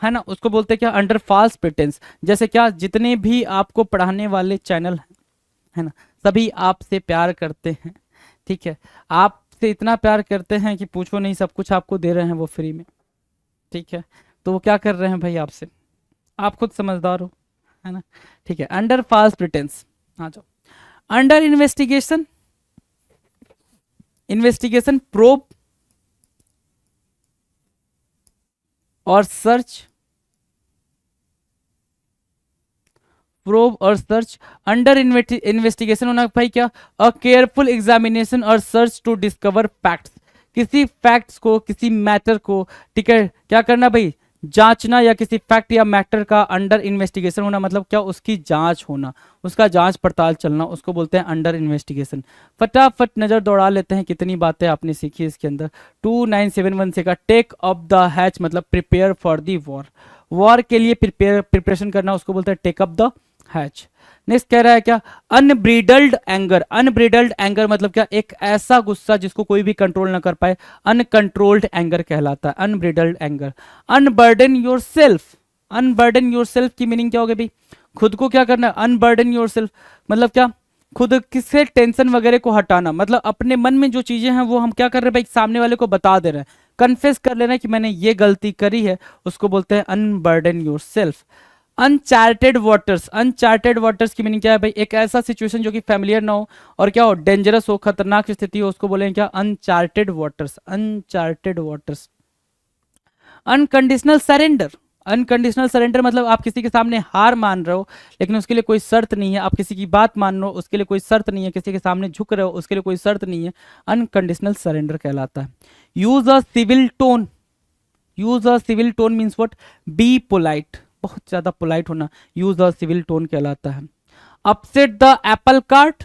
[SPEAKER 2] है ना। उसको बोलते हैं क्या? Under false pretence. जैसे क्या? जितने भी आपको पढ़ाने वाले चैनल है ना, सभी आपसे प्यार करते हैं, ठीक है। आप से इतना प्यार करते हैं कि पूछो नहीं, सब कुछ आपको दे रहे हैं वो फ्री में, ठीक है। तो वो क्या कर रहे हैं भाई आपसे? आप खुद समझदार हो, है ना, ठीक है। अंडर फॉल्स प्रिटेंस आ जाओ। अंडर इन्वेस्टिगेशन, इन्वेस्टिगेशन प्रोब और सर्च, प्रोब और सर्च। अंडर इन्वेस्टिगेशन होना भाई क्या? अ केयरफुल एग्जामिनेशन और सर्च टू डिस्कवर फैक्ट्स, किसी फैक्ट्स को, किसी मैटर को, ठीक है, क्या करना भाई? जांचना या किसी फैक्ट या मैटर का अंडर इन्वेस्टिगेशन होना, मतलब क्या, उसकी जांच होना, उसका जांच पड़ताल चलना, उसको बोलते हैं अंडर इन्वेस्टिगेशन। फटाफट नजर दौड़ा लेते हैं कितनी बातें आपने सीखी इसके अंदर। 2971 से का टेक अप द हैच मतलब prepare for the war, war के लिए प्रिपरेशन करना, उसको बोलते हैं take up the hatch. Next कह रहा है क्या, अनब्रिडल्ड एंगर, अनब्रिडल्ड एंगर मतलब क्या, एक ऐसा गुस्सा जिसको कोई भी कंट्रोल ना कर पाए, अनकंट्रोल्ड एंगर कहलाता है, unbridled anger. Unburden yourself, unburden yourself की मीनिंग क्या होगी भाई, खुद को क्या करना है, अनबर्डन योरसेल्फ मतलब क्या, खुद किससे टेंशन वगैरह को हटाना, मतलब अपने मन में जो चीजें हैं वो हम क्या कर रहे हैं भाई, सामने वाले को बता दे रहे हैं, कन्फेस कर ले रहे हैं कि मैंने ये गलती करी है, उसको बोलते हैं unburden yourself. Uncharted waters, uncharted waters की मीनिंग क्या है भाई, एक ऐसा सिचुएशन जो कि फैमिलियर ना हो और क्या हो, डेंजरस हो, खतरनाक स्थिति हो, उसको बोलेंगे क्या, uncharted waters, uncharted waters. Unconditional surrender, unconditional surrender मतलब आप किसी के सामने हार मान रहे हो लेकिन उसके लिए कोई शर्त नहीं है, आप किसी की बात मान रहे हो उसके लिए कोई शर्त नहीं है, किसी के सामने झुक रहे हो उसके लिए कोई शर्त नहीं है, अनकंडीशनल सरेंडर कहलाता है। Use a civil tone, use a civil tone means what, be polite, बहुत ज्यादा पोलाइट होना, यूज अ सिविल टोन कहलाता है। Upset the apple cart,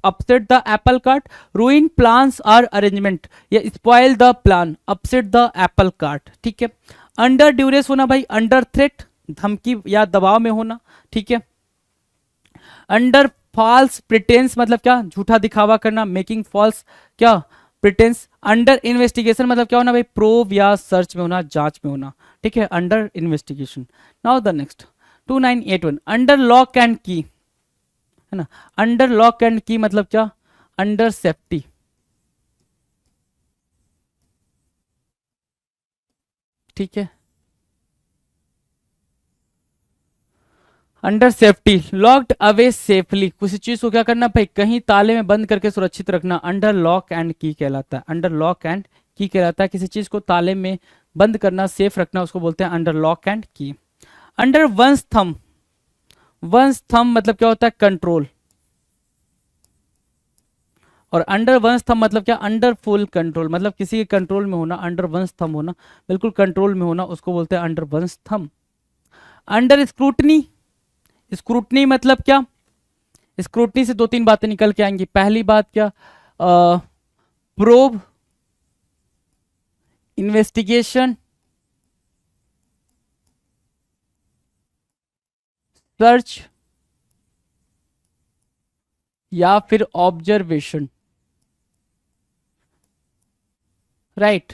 [SPEAKER 2] upset the apple cart, ruin plans or arrangement या spoil the plan, upset the apple cart, ठीक है। Under duress होना भाई, अंडर थ्रेट, धमकी या दबाव में होना, ठीक है। अंडर फॉल्स प्रिटेंस मतलब क्या, झूठा दिखावा करना, मेकिंग फॉल्स क्या, प्रिटेंस। अंडर इन्वेस्टिगेशन मतलब क्या होना भाई, प्रोव या सर्च में होना, जांच में होना, ठीक है, under investigation. Now the next 2981, under lock and की, है ना, अंडर लॉक एंड की मतलब क्या, अंडर सेफ्टी, ठीक है, under safety, locked away safely, किसी चीज को क्या करना भाई, कहीं ताले में बंद करके सुरक्षित रखना, अंडर लॉक एंड की कहलाता है, अंडर लॉक एंड की कहलाता है, किसी चीज को ताले में बंद करना, सेफ रखना, उसको बोलते हैं under lock and key. Under one's thumb, one's thumb मतलब क्या होता है, कंट्रोल, और अंडर वंस थंब मतलब क्या, अंडर फुल कंट्रोल, मतलब किसी के कंट्रोल में होना, अंडर वंस थंब होना, बिल्कुल कंट्रोल में होना, उसको बोलते हैं under one's thumb. Under scrutiny, scrutiny मतलब क्या, स्क्रूटनी से दो तीन बातें निकल के आएंगी। पहली बात क्या, प्रोब, इन्वेस्टिगेशन, सर्च या फिर ऑब्जर्वेशन, राइट।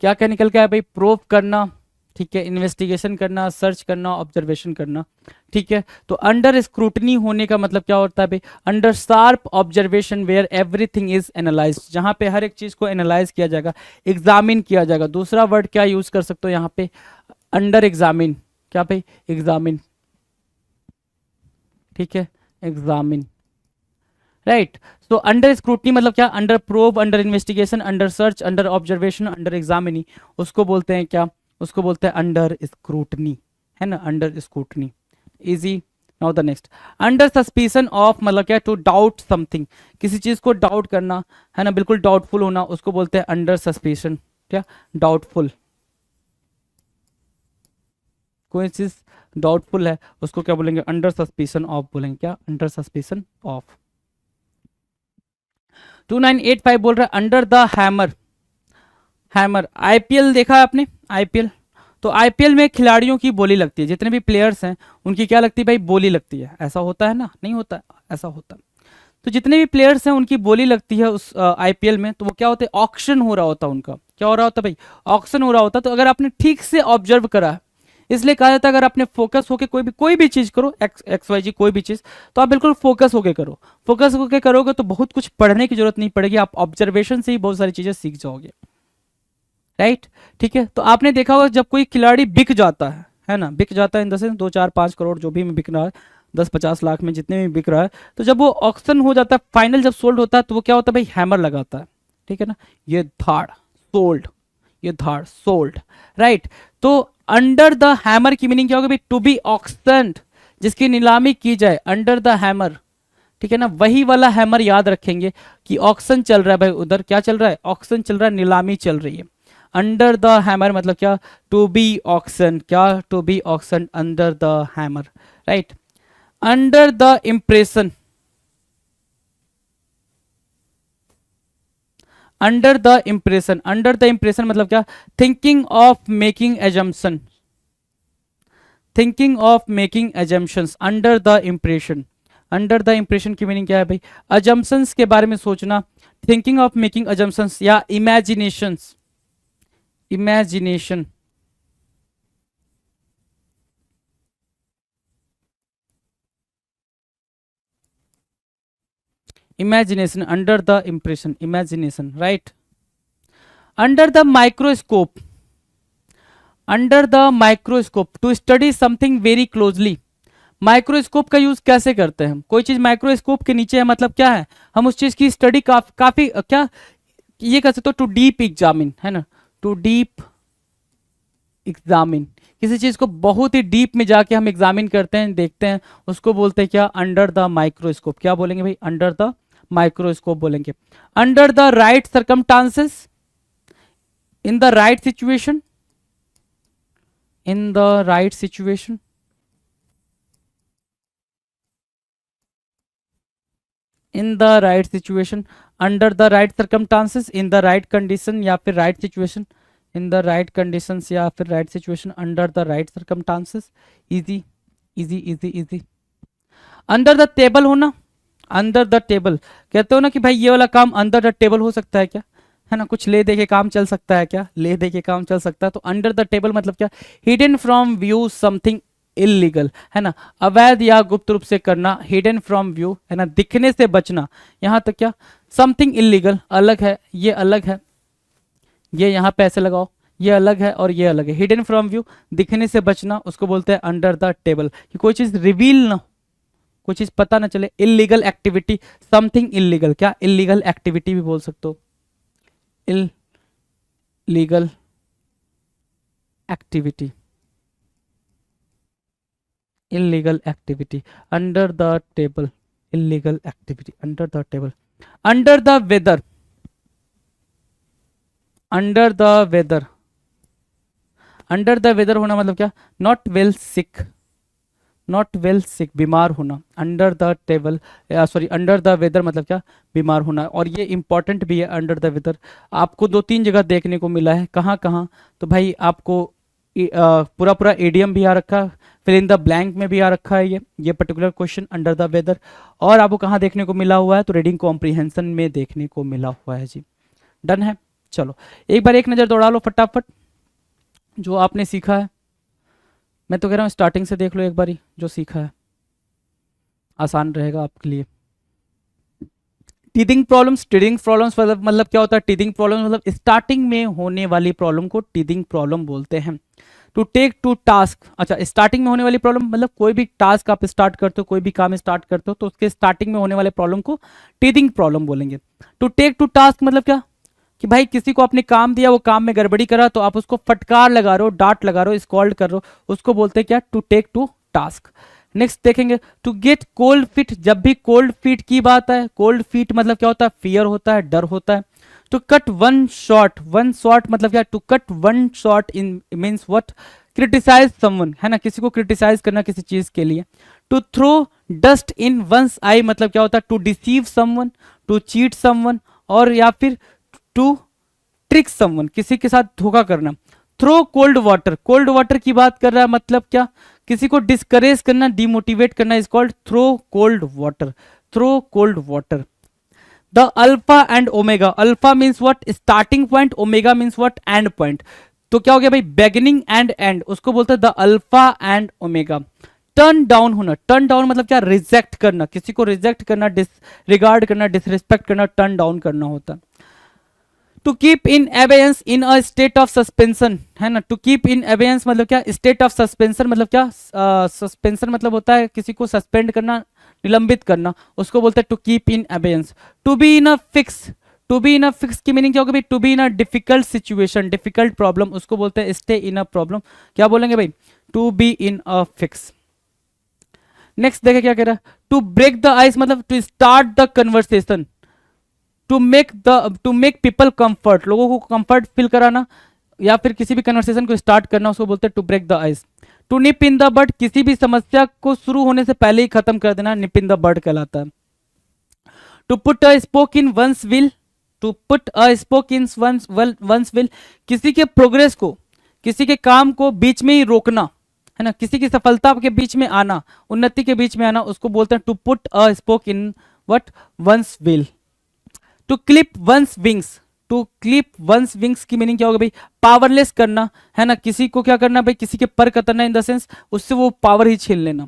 [SPEAKER 2] क्या क्या निकल के आया भाई, प्रोब करना, ठीक है, इन्वेस्टिगेशन करना, सर्च करना, ऑब्जर्वेशन करना, ठीक है। तो अंडर स्क्रूटनी होने का मतलब क्या होता है भाई, under sharp observation where everything is analysed, जहां पे हर एक चीज को एनालाइज किया जाएगा, एग्जामिन किया जाएगा। दूसरा वर्ड क्या यूज कर सकते हो यहाँ पे, अंडर एग्जामिन, क्या भाई, एग्जामिन, ठीक है, एग्जामिन, राइट। तो अंडर स्क्रूटनी मतलब क्या, under probe, under investigation, under search, under observation, under examinee, उसको बोलते हैं क्या, उसको बोलते हैं अंडर स्क्रूटनी, है ना, under scrutiny, easy. Now the next, under suspicion of मतलब क्या, टू डाउट समथिंग, किसी चीज को डाउट करना, है ना, बिल्कुल डाउटफुल होना, उसको बोलते हैं अंडर सस्पिशन, क्या, डाउटफुल, कोई चीज डाउटफुल है उसको क्या बोलेंगे, अंडर सस्पिशन ऑफ बोलेंगे, क्या, अंडर सस्पिशन ऑफ। 2985 बोल रहा है under the hammer, hammer, IPL देखा है आपने, आईपीएल, तो आईपीएल में खिलाड़ियों की बोली लगती है, जितने भी प्लेयर्स हैं उनकी क्या लगती है भाई, बोली लगती है, ऐसा होता है ना, नहीं होता, ऐसा होता है। तो जितने भी प्लेयर्स हैं उनकी बोली लगती है उस आईपीएल में, तो वो क्या होता है, ऑक्शन हो रहा होता है उनका, क्या हो रहा होता है भाई, ऑक्शन हो रहा होता है। तो अगर आपने ठीक से ऑब्जर्व करा है, इसलिए कहा जाता है अगर आपने फोकस होकर कोई भी चीज करो, एक्स वाई जी कोई भी चीज, तो आप बिल्कुल फोकस होकर करो, फोकस होकर करोगे तो बहुत कुछ पढ़ने की जरूरत नहीं पड़ेगी, आप ऑब्जर्वेशन से ही बहुत सारी चीजें सीख जाओगे, राइट, ठीक है। तो आपने देखा होगा जब कोई खिलाड़ी बिक जाता है ना, बिक जाता है इन द सेंस 2 4 5 करोड़ जो भी में बिक रहा है, 10 50 लाख में जितने में बिक रहा है, तो जब वो ऑक्शन हो जाता है, फाइनल जब सोल्ड होता है, तो वो क्या होता है भाई, हैमर लगाता है, ठीक है ना, ये धाड़ सोल्ड, ये धाड़ सोल्ड, राइट। तो अंडर द हैमर की मीनिंग क्या होगी भाई, टू बी ऑक्शन्ड, जिसकी नीलामी की जाए, अंडर द हैमर, ठीक है ना, वही वाला हैमर याद रखेंगे कि ऑक्शन चल रहा है भाई, उधर क्या चल रहा है, ऑक्शन चल रहा है, नीलामी चल रही है। अंडर द हैमर मतलब क्या, टू बी ऑक्शन, क्या to be auction under the hammer, right. Under the impression, under the impression, under the impression मतलब क्या, thinking of making assumption, thinking of making assumptions under the impression. Under the impression की meaning क्या है भाई, assumptions के बारे में सोचना, थिंकिंग ऑफ मेकिंग अजम्पशंस या imaginations, imagination, imagination under the impression, imagination, right. Under the microscope, under the microscope, to study something very closely. Microscope का यूज कैसे करते हैं हम, कोई चीज माइक्रोस्कोप के नीचे है मतलब क्या है, हम उस चीज की स्टडी काफी क्या ये कह सकते हो, टू डीप एग्जामिन, है ना, टू डीप एग्जामिन, किसी चीज को बहुत ही डीप में जाके हम एग्जामिन करते हैं, देखते हैं, उसको बोलते हैं क्या, अंडर द माइक्रोस्कोप। क्या बोलेंगे भाई, अंडर द माइक्रोस्कोप बोलेंगे। Under the right circumstances, in the right situation, in the right situation, in the right situation, under the right circumstances, in the right condition या फिर right situation, in the right conditions या फिर right situation, under the right circumstances. Easy easy easy easy. Under the table होना, under the table, कहते हो ना कि भाई ये वाला काम अंडर द टेबल हो सकता है क्या, है ना, कुछ ले दे के काम चल सकता है क्या, ले दे के काम चल सकता है, तो अंडर द टेबल मतलब क्या, hidden from view something illegal, है ना, अवैध या गुप्त रूप से करना, हिडन फ्रॉम व्यू, है ना, दिखने से बचना, यहाँ तक क्या, समथिंग इलीगल अलग है, ये अलग है, ये यहाँ पे ऐसे लगाओ, ये अलग है और ये अलग है, हिडन फ्रॉम व्यू, दिखने से बचना, उसको बोलते हैं अंडर द टेबल, कि कोई चीज रिवील ना हो, कोई चीज पता ना चले, इलीगल एक्टिविटी, समथिंग इलीगल, क्या इलीगल एक्टिविटी भी बोल सकते हो, illegal activity, illegal activity, under the table, illegal activity under the table. Under the weather, under the weather, under the weather होना मतलब क्या, not well sick, not well sick, बीमार होना, under the table sorry under the weather मतलब क्या, बीमार होना, और ये इंपॉर्टेंट भी है, अंडर द वेदर आपको 2-3 जगह देखने को मिला है, कहाँ कहाँ, तो भाई आपको पूरा पूरा एडीएम भी आ रखा, फिर इन द ब्लैंक में भी आ रखा है ये particular question under the weather, और आपको कहाँ देखने को मिला हुआ है, तो रीडिंग कॉम्प्रिहेंशन में देखने को मिला हुआ है जी। डन है, चलो एक बार एक नज़र दौड़ा लो फटाफट जो आपने सीखा है, मैं तो कह रहा हूँ स्टार्टिंग से देख लो एक बारी जो सीखा है, आसान रहेगा आपके लिए। टीदिंग प्रॉब्लम्स, टीदिंग प्रॉब्लम्स मतलब क्या होता है, टीदिंग प्रॉब्लम मतलब स्टार्टिंग में होने वाली प्रॉब्लम को टीदिंग प्रॉब्लम बोलते हैं। टू टेक टू टास्क, अच्छा स्टार्टिंग में होने वाली प्रॉब्लम मतलब कोई भी टास्क आप स्टार्ट करते हो, कोई भी काम स्टार्ट करते हो, तो उसके स्टार्टिंग में होने वाले प्रॉब्लम को टीदिंग प्रॉब्लम बोलेंगे। टू टेक टू टास्क मतलब क्या, कि भाई किसी को आपने काम दिया, वो काम में गड़बड़ी करा, तो आप उसको फटकार लगा रहे हो, डांट लगा रहे हो, स्कॉल्ड कर रहे हो, उसको बोलते हैं क्या, to take to task. Next देखेंगे टू गेट कोल्ड फीट, जब भी कोल्ड फीट की बात है, कोल्ड फीट मतलब क्या होता है, फियर होता है, डर होता है। To cut one shot, one shot मतलब क्या, to cut one shot in means what, criticise someone, है ना, किसी को क्रिटिसाइज करना किसी चीज के लिए। To throw dust in one's eye मतलब क्या होता है, to deceive someone, to cheat someone, और या फिर टू ट्रिक समवन, किसी के साथ धोखा करना। Throw cold water, cold water की बात कर रहा है मतलब क्या, किसी को डिस्करेज करना, डिमोटिवेट करना, is called throw cold water, throw cold water. The alpha and omega, alpha means what, starting point, omega means what, end point, तो क्या हो गया भाई, बिगिनिंग एंड एंड, उसको बोलते हैं the alpha and omega. Turn down होना, turn down मतलब क्या, रिजेक्ट करना, किसी को रिजेक्ट करना, डिसरिगार्ड करना, डिसरिस्पेक्ट करना, टर्न डाउन करना होता है। To keep in abeyance in a state of suspension, है ना, टू कीप इन एबेयंस मतलब क्या, स्टेट ऑफ सस्पेंशन मतलब क्या, सस्पेंशन मतलब होता है किसी को सस्पेंड करना, निलंबित करना, उसको बोलते हैं to keep in abeyance. To be in a fix, to be in a fix की मीनिंग क्या होगी भाई, to be in a difficult situation, difficult problem, उसको बोलते हैं स्टे इन अ प्रॉब्लम, क्या बोलेंगे भाई, to be in a fix. Next देखे क्या कह रहा है, टू ब्रेक द आइस मतलब to start the conversation, to make people comfort, लोगों को कंफर्ट फील कराना, या फिर किसी भी कन्वर्सेशन को स्टार्ट करना उसको बोलते हैं to break the ice. To nip in the bud, किसी भी समस्या को शुरू होने से पहले ही खत्म कर देना, निप इन द बड कहलाता है। To put a spoke in one's wheel, to put a spoke in one's wheel, किसी के प्रोग्रेस को, किसी के काम को बीच में ही रोकना, है ना, किसी की सफलता के बीच में आना, उन्नति के बीच में आना, उसको बोलते हैं to put a spoke in what, one's wheel. To clip one's wings, to clip one's wings की मीनिंग क्या होगा भाई, पावरलेस करना, है ना, किसी को क्या करना भाई, किसी के पर कतरना, इन द सेंस उससे वो पावर ही छीन लेना।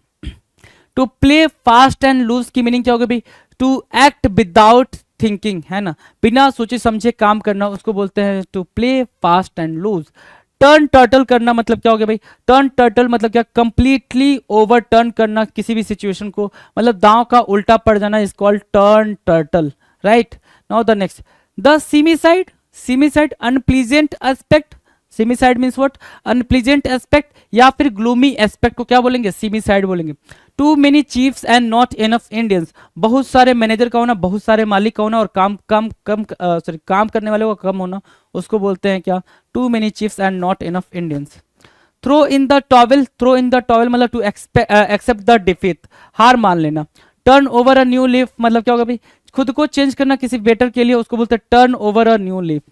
[SPEAKER 2] To play fast and loose की मीनिंग क्या होगा भाई, टू एक्ट विदाउट थिंकिंग, है ना, बिना सोचे समझे काम करना, उसको बोलते हैं to play fast and loose. Turn turtle करना मतलब क्या हो गया भाई, टर्न टर्टल मतलब क्या, कंप्लीटली ओवर टर्न करना किसी भी सिचुएशन को, मतलब दांव का उल्टा पड़ जाना, is called turn turtle, right. Now the next, the seamy side, seamy side unpleasant aspect, seamy side means what, unpleasant aspect या फिर ग्लूमी एस्पेक्ट को क्या बोलेंगे, सीमी साइड बोलेंगे। Too many chiefs and not enough Indians, बहुत सारे manager का होना, बहुत सारे मालिक का होना और काम काम करने वाले का कम होना, उसको बोलते हैं क्या, too many chiefs and not enough Indians. Throw in the towel, throw in the towel मतलब टू एक्सेप्ट द डिफीट, हार मान लेना। Turn over a new leaf मतलब क्या होगा भाई, खुद को चेंज करना किसी बेटर के लिए, उसको बोलते हैं turn over a new leaf.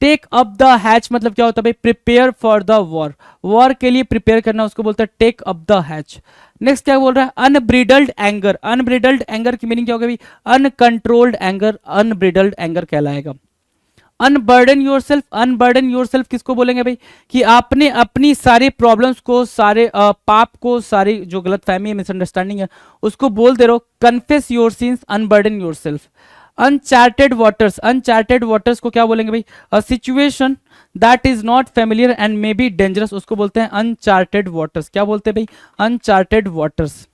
[SPEAKER 2] Take up the hatch मतलब क्या होता है भाई, prepare for the war, war के लिए प्रिपेयर करना, उसको बोलते हैं take up the hatch. Next क्या बोल रहा है, अनब्रिडल्ड एंगर, अनब्रिडल्ड एंगर की मीनिंग क्या होगा भाई, अनकंट्रोल्ड एंगर, अनब्रिडल्ड एंगर कहलाएगा। अनबर्डन योरसेल्फ, अनबर्डन योरसेल्फ किसको बोलेंगे भाई, कि आपने अपनी सारी प्रॉब्लम्स को, सारे पाप को, सारी जो गलतफहमी है, मिसअंडरस्टैंडिंग है, उसको बोल दे रहे हो, confess your sins, unburden yourself. Uncharted waters, uncharted waters को क्या बोलेंगे भाई, a situation that is not familiar and may be dangerous, उसको बोलते हैं अनचार्टेड वाटर्स। क्या बोलते हैं भाई, uncharted waters,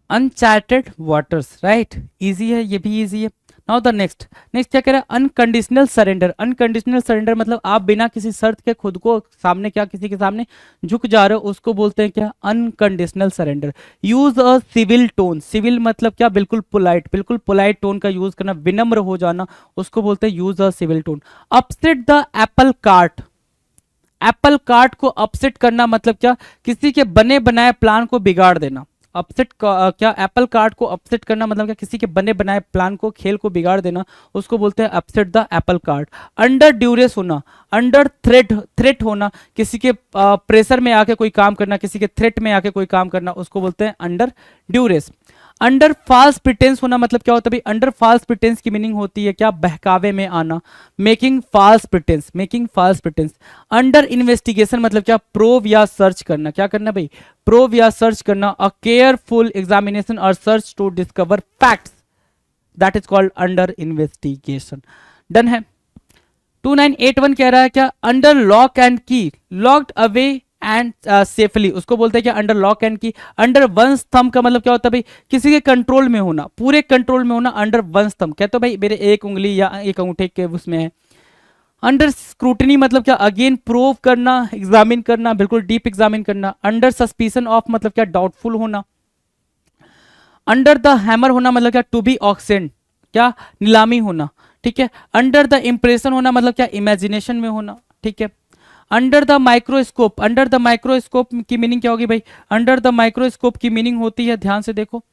[SPEAKER 2] uncharted waters, right. Easy है, ये भी इजी है। नाउ द नेक्स्ट, नेक्स्ट क्या कह रहा है, अनकंडीशनल सरेंडर। अनकंडीशनल सरेंडर मतलब आप बिना किसी शर्त के खुद को सामने, क्या किसी के सामने झुक जा रहे हो, उसको बोलते हैं क्या, unconditional surrender. Use a civil tone, civil मतलब क्या, बिल्कुल पोलाइट, बिल्कुल पोलाइट टोन का यूज करना, विनम्र हो जाना, उसको बोलते हैं use a civil tone. Upset the apple cart, apple cart को अपसेट करना मतलब क्या, किसी के बने बनाए प्लान को बिगाड़ देना। अपसेट क्या, एप्पल कार्ट को अपसेट करना मतलब क्या, किसी के बने बनाए प्लान को, खेल को बिगाड़ देना, उसको बोलते हैं upset the apple cart. Under duress होना, अंडर थ्रेट, थ्रेट होना, किसी के प्रेशर में आके कोई काम करना, किसी के थ्रेट में आके कोई काम करना, उसको बोलते हैं under duress. Under false pretence होना मतलब क्या होता है भाई, अंडर फॉल्स प्रिटेंस की मीनिंग होती है क्या, बहकावे में आना, making false pretence, making false pretence. Under investigation मतलब क्या, प्रोव या सर्च करना, क्या करना भाई, प्रोव या सर्च करना। अ केयरफुल एग्जामिनेशन और search to discover facts, that is called under investigation. Done है। 2981 कह रहा है क्या, under lock and key, locked away and safely, उसको बोलते हैं क्या, under lock and key. Under one's thumb का मतलब क्या होता है भाई, किसी के कंट्रोल में होना, पूरे कंट्रोल में होना, अंडर वंस थंब। कहते हो भाई मेरे एक उंगली या एक अंगूठे के उसमें है। अंडर स्क्रूटनी मतलब क्या, अगेन प्रूव करना, एग्जामिन करना, बिल्कुल डीप एग्जामिन करना। अंडर सस्पिशन ऑफ मतलब क्या, डाउटफुल होना। अंडर द हैमर होना मतलब क्या, टू बी ऑक्सेंट, क्या, नीलामी होना, ठीक है। अंडर द इंप्रेशन होना मतलब क्या, इमेजिनेशन में होना, ठीक है। Under the microscope, under the microscope की मीनिंग क्या होगी भाई, अंडर द माइक्रोस्कोप की मीनिंग होती है, ध्यान से देखो,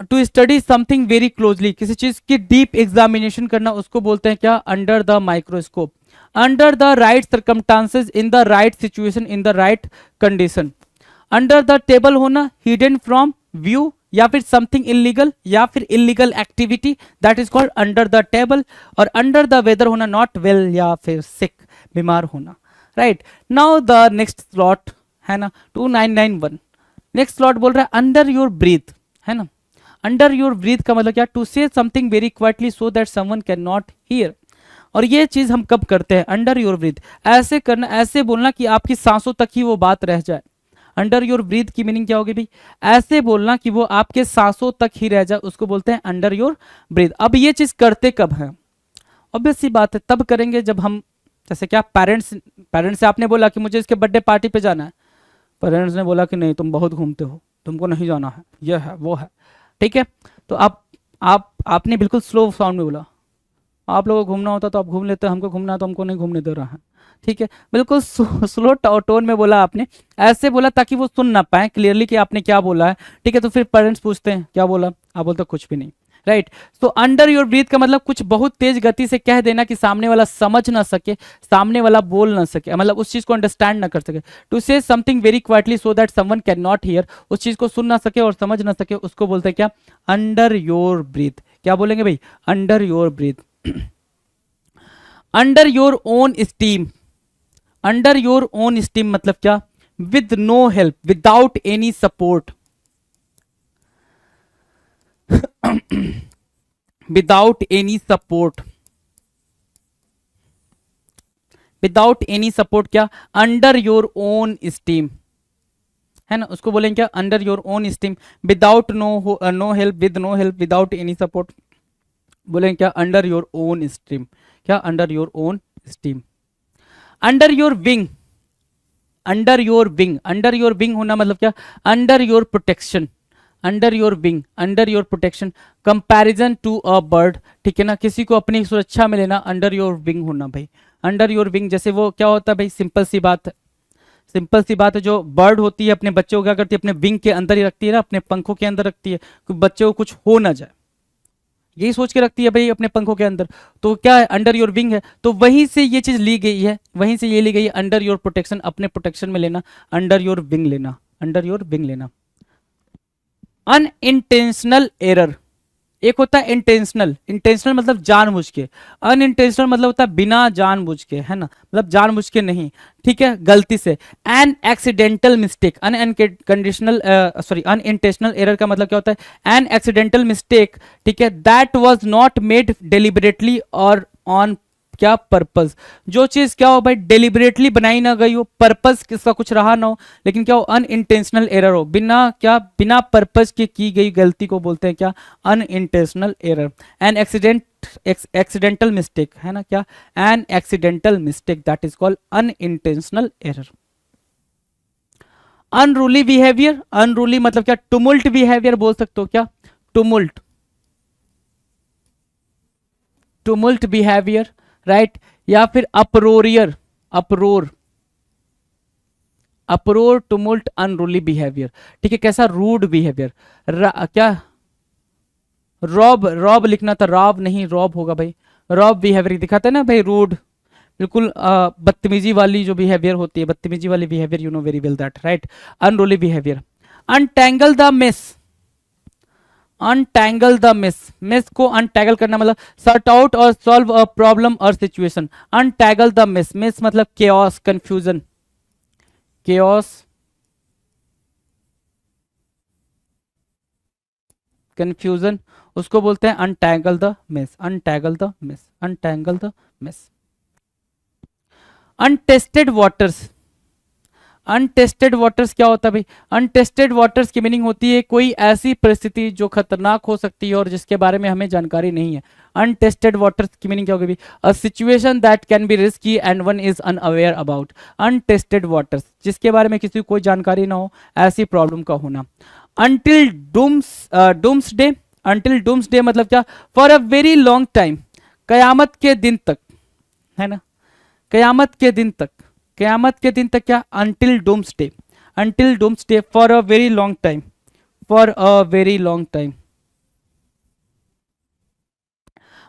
[SPEAKER 2] to study something very closely, किसी चीज की डीप एग्जामिनेशन करना, उसको बोलते हैं क्या, under the microscope. Under the right circumstances, in the right situation, in the right condition. Under the table होना, हिडन फ्रॉम व्यू या फिर समथिंग इलीगल या फिर illegal activity, that is called under the table. और under the weather होना, not well या फिर सिक, बीमार होना, right. Now the next slot है ना 2991, नेक्स्ट स्लॉट बोल रहा है अंडर योर ब्रीथ, है ना। अंडर योर ब्रीथ का मतलब क्या, to say something very quietly so that someone can not hear. और ये चीज हम कब करते हैं, अंडर योर ब्रीथ, ऐसे करना, ऐसे बोलना कि आपकी सांसों तक ही वो बात रह जाए। अंडर योर ब्रीथ की मीनिंग क्या होगी भाई, ऐसे बोलना कि वो आपके सांसों तक ही रह जाए, उसको बोलते हैं अंडर योर ब्रीथ। अब ये चीज करते कब है, ऑब्वियस सी बात है, तब करेंगे जब हम, जैसे क्या, पेरेंट्स से आपने बोला कि मुझे इसके बर्थडे पार्टी पे जाना है, पेरेंट्स ने बोला कि नहीं तुम बहुत घूमते हो, तुमको नहीं जाना है, यह है वो है, ठीक है। तो आपने बिल्कुल स्लो साउंड में बोला, आप लोगों को घूमना होता तो आप घूम लेते, हमको घूमना तो हमको नहीं घूमने दे रहा है। ठीक है, बिल्कुल स्लो टोन में बोला आपने, ऐसे बोला ताकि वो सुन ना पाए क्लियरली कि आपने क्या बोला है। ठीक है, तो फिर पेरेंट्स पूछते हैं क्या बोला, आप बोलते कुछ भी नहीं। राइट, तो अंडर योर ब्रीथ का मतलब कुछ बहुत तेज गति से कह देना कि सामने वाला समझ ना सके, सामने वाला बोल ना सके, मतलब उस चीज को अंडरस्टैंड ना कर सके। To say something very quietly so that someone can not hear, उस चीज को सुन ना सके और समझ ना सके, उसको बोलते हैं क्या, अंडर योर ब्रीथ। क्या बोलेंगे भाई, under your breath. Under your own steam, under your own steam मतलब क्या, with no help, without any support, without any support, without any support क्या, अंडर योर ओन स्टीम, है ना, उसको बोलेंगे क्या, under your own steam, without no help, with no help, without any support, बोलेंगे क्या, अंडर योर ओन स्टीम। क्या, under your own steam. Under your wing, under your wing, under your wing होना मतलब क्या, under your protection, under your wing, under your protection, comparison to a bird. ठीक है ना, किसी को अपनी सुरक्षा में लेना, अंडर योर विंग होना भाई, अंडर योर विंग। जैसे वो क्या होता है भाई, सिंपल सी बात है, सिंपल सी बात है, जो बर्ड होती है अपने बच्चों को क्या करती है, अपने विंग के अंदर ही रखती है ना, अपने पंखों के अंदर रखती है कि बच्चे को कुछ हो ना जाए, यही सोच के रखती है भाई अपने पंखों के अंदर। तो क्या है, अंडर योर विंग है, तो वहीं से ये चीज ली गई है, वहीं से ये ली गई है, अंडर योर प्रोटेक्शन, अपने प्रोटेक्शन में लेना, अंडर योर विंग लेना, अंडर योर विंग लेना। अनइंटेंशनल एरर, एक होता है इंटेंशनल, इंटेंशनल मतलब जानबूझ के, अनइंटेंशनल मतलब होता है बिना जानबूझ के, है ना, मतलब जानबूझ के नहीं, ठीक है, गलती से। An accidental mistake, unconditional sorry unintentional error का मतलब क्या होता है, एन एक्सीडेंटल मिस्टेक, ठीक है, that was not made deliberately और ऑन क्या पर्पस, जो चीज क्या हो भाई डेलिबरेटली बनाई ना गई हो, पर्पस किसका कुछ रहा ना हो, लेकिन क्या हो अनइंटेंशनल एरर हो, बिना क्या, बिना पर्पस के की गई गलती को बोलते हैं क्या, unintentional error. An accidental mistake, है ना, क्या, an accidental mistake that is called unintentional error. Unruly behaviour, unruly मतलब क्या, टुमुल्ट बिहेवियर बोल सकते हो क्या, टुमुल्ट, टुमुल्ट बिहेवियर, राइट, या फिर अप्रोरियर, अप्रोर, अप्रोर, टुमुल्ट, अनरूली बिहेवियर। ठीक है, कैसा, रूड बिहेवियर, क्या, रॉब, रॉब लिखना था, रॉब नहीं, रॉब होगा भाई, रॉब बिहेवियर दिखाता है ना भाई, रूड, बिल्कुल बदतमीजी वाली जो बिहेवियर होती है, बदतमीजी वाली behaviour, you know very well that, right, unruly behaviour. Untangle the mess, untangle the mess, mess को अनटैगल करना मतलब सॉर्ट आउट और सॉल्व अ प्रॉब्लम और situation. Untangle the mess, mess मतलब केओस, कंफ्यूजन, केओस, कंफ्यूजन, उसको बोलते हैं untangle the mess, untangle the mess, untangle the mess. Untested waters, untested waters क्या होता है भाई, अनटेस्टेड वाटर्स की मीनिंग होती है कोई ऐसी परिस्थिति जो खतरनाक हो सकती है और जिसके बारे में हमें जानकारी नहीं है। अनटेस्टेड वाटर्स की मीनिंग क्या होगी, a situation that can be risky and one is unaware about. Untested waters, जिसके बारे में किसी को कोई जानकारी ना हो, ऐसी प्रॉब्लम का होना। Until doomsday, until doomsday मतलब क्या, for a very long time, कयामत के दिन तक, है ना, कयामत के दिन तक, कयामत के दिन तक क्या, until doomsday, until doomsday, for a very long time, for a very long time,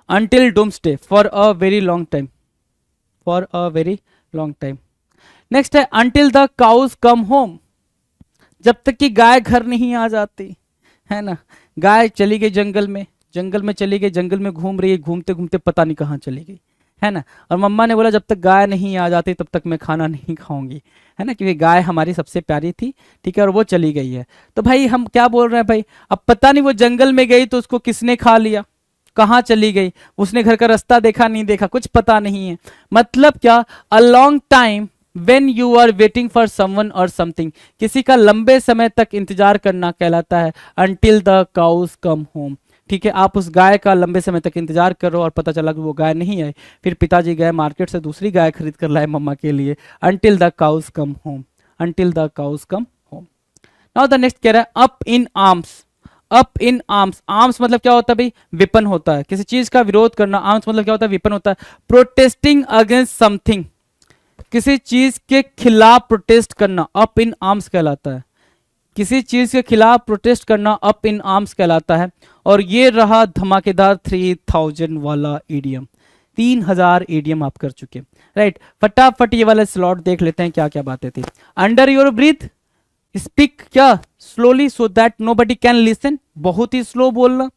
[SPEAKER 2] until doomsday, for a very long time, for a very long time. Next है until the cows come home, जब तक कि गाय घर नहीं आ जाती, है ना, गाय चली गई जंगल में, जंगल में चली गई, जंगल में घूम रही है, घूमते घूमते पता नहीं कहाँ चली गई, है ना, और मम्मा ने बोला जब तक गाय नहीं आ जाती तब तक मैं खाना नहीं खाऊंगी, है ना, क्योंकि गाय हमारी सबसे प्यारी थी, ठीक है, और वो चली गई है। तो भाई हम क्या बोल रहे हैं भाई, अब पता नहीं वो जंगल में गई तो उसको किसने खा लिया, कहाँ चली गई, उसने घर का रास्ता देखा नहीं देखा, कुछ पता नहीं है। मतलब क्या, a long time when you are waiting for someone और समथिंग, किसी का लंबे समय तक इंतजार करना कहलाता है until the cows come home. ठीक है, आप उस गाय का लंबे समय तक इंतजार करो और पता चला कि वो गाय नहीं आई, फिर पिताजी गए मार्केट से दूसरी गाय खरीद कर लाए मम्मा के लिए, until the cows come home, until the cows come home. Now the next कह रहा है up in arms, up in arms, arms मतलब क्या होता है भाई, वेपन होता है, किसी चीज का विरोध करना, आर्म्स मतलब क्या होता है, वेपन होता है। प्रोटेस्टिंग अगेंस्ट समथिंग, किसी चीज के खिलाफ प्रोटेस्ट करना, अप इन आर्म्स कहलाता है, किसी चीज के खिलाफ प्रोटेस्ट करना अप इन आर्म्स कहलाता है। और ये रहा धमाकेदार 3000 वाला ईडीएम, 3000 ईडीएम आप कर चुके, राइट। फटाफट ये वाला स्लॉट देख लेते हैं क्या क्या बातें थी। अंडर योर ब्रीथ, स्पीक क्या slowly so that nobody can listen, बहुत ही स्लो बोलना,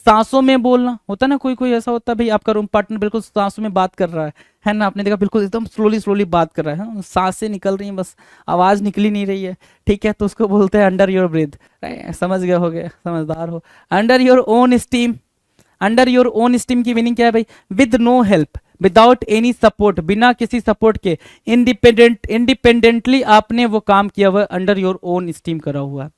[SPEAKER 2] सांसों में बोलना, होता ना कोई कोई ऐसा होता है भाई आपका रूम पार्टनर बिल्कुल सांसों में बात कर रहा है ना, आपने देखा बिल्कुल एकदम स्लोली स्लोली बात कर रहा है, सांसें निकल रही हैं बस आवाज निकली नहीं रही है, ठीक है, तो उसको बोलते हैं अंडर योर ब्रीथ, समझ गए, हो गए, समझदार हो। Under your own steam, under your own steam की मीनिंग क्या है भाई, with no help, without any support, बिना किसी सपोर्ट के, इंडिपेंडेंटली आपने वो काम किया हुआ, अंडर योर ओन स्टीम करा हुआ है।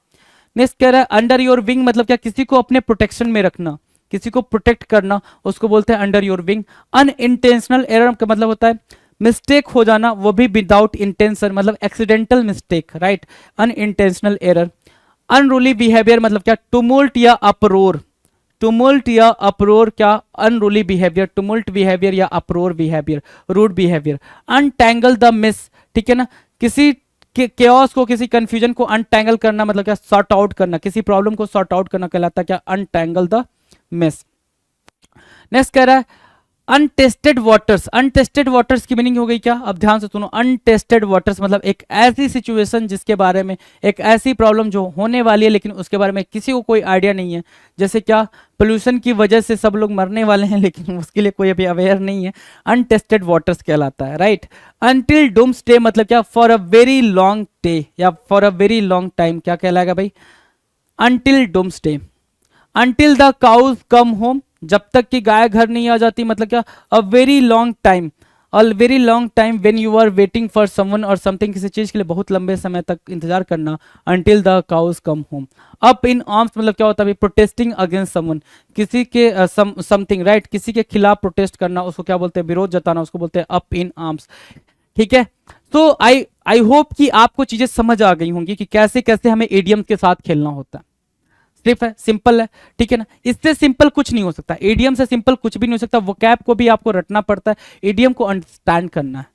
[SPEAKER 2] नेक्स्ट कह रहा है अंडर योर विंग, मतलब क्या, किसी को अपने प्रोटेक्शन में रखना, किसी को प्रोटेक्ट करना, उसको बोलते हैं under your wing. Unintentional error का मतलब होता है मिस्टेक हो जाना, वो भी विदाउट इंटेंशन, मतलब accidental mistake, right, unintentional error. Unruly behaviour मतलब क्या, टुमुल्ट या अपरोर, टुमुल्ट या अपरोर क्या, अनरूली बिहेवियर, टुमुल्ट बिहेवियर या uproar behaviour, rude behaviour. Untangle the mess, ठीक है ना, किसी केओस को, किसी कंफ्यूजन को अनटैंगल करना मतलब क्या, सॉर्ट आउट करना, किसी प्रॉब्लम को सॉर्ट आउट करना कहलाता है क्या, अनटैंगल द मिस। नेक्स्ट कह रहा है अनटेस्टेड वाटर्स, अनटेस्टेड वाटर्स की मीनिंग हो गई क्या, अब ध्यान से सुनो, अनटेस्टेड वाटर्स मतलब एक ऐसी सिचुएशन जिसके बारे में, एक ऐसी प्रॉब्लम जो होने वाली है लेकिन उसके बारे में किसी को कोई आइडिया नहीं है, जैसे क्या, पोल्यूशन की वजह से सब लोग मरने वाले हैं लेकिन उसके लिए कोई अभी अवेयर नहीं है, अनटेस्टेड वाटर्स कहलाता है, राइट। अनटिल डूम्सडे मतलब क्या, for a very long day या for a very long time, क्या कहलाएगा भाई, until doomsday. Until the cows come home, जब तक कि गाय घर नहीं आ जाती, मतलब क्या, a very long time, a very long time when you are waiting for someone और समथिंग, किसी चीज के लिए बहुत लंबे समय तक इंतजार करना, until the cows come home. Up in arms मतलब क्या होता है, प्रोटेस्टिंग अगेंस्ट समवन, किसी के समथिंग, राइट, किसी के खिलाफ प्रोटेस्ट करना, उसको क्या बोलते हैं, विरोध जताना, उसको बोलते हैं अप इन आर्म्स, ठीक है। तो आई होप कि आपको चीजें समझ आ गई होंगी कि कैसे कैसे हमें एडीएम्स के साथ खेलना होता है, सिर्फ है, सिंपल है, ठीक है ना, इससे सिंपल कुछ नहीं हो सकता, एडीएम से सिंपल कुछ भी नहीं हो सकता। वोकैब को भी आपको रटना पड़ता है, एडीएम को अंडरस्टैंड करना है।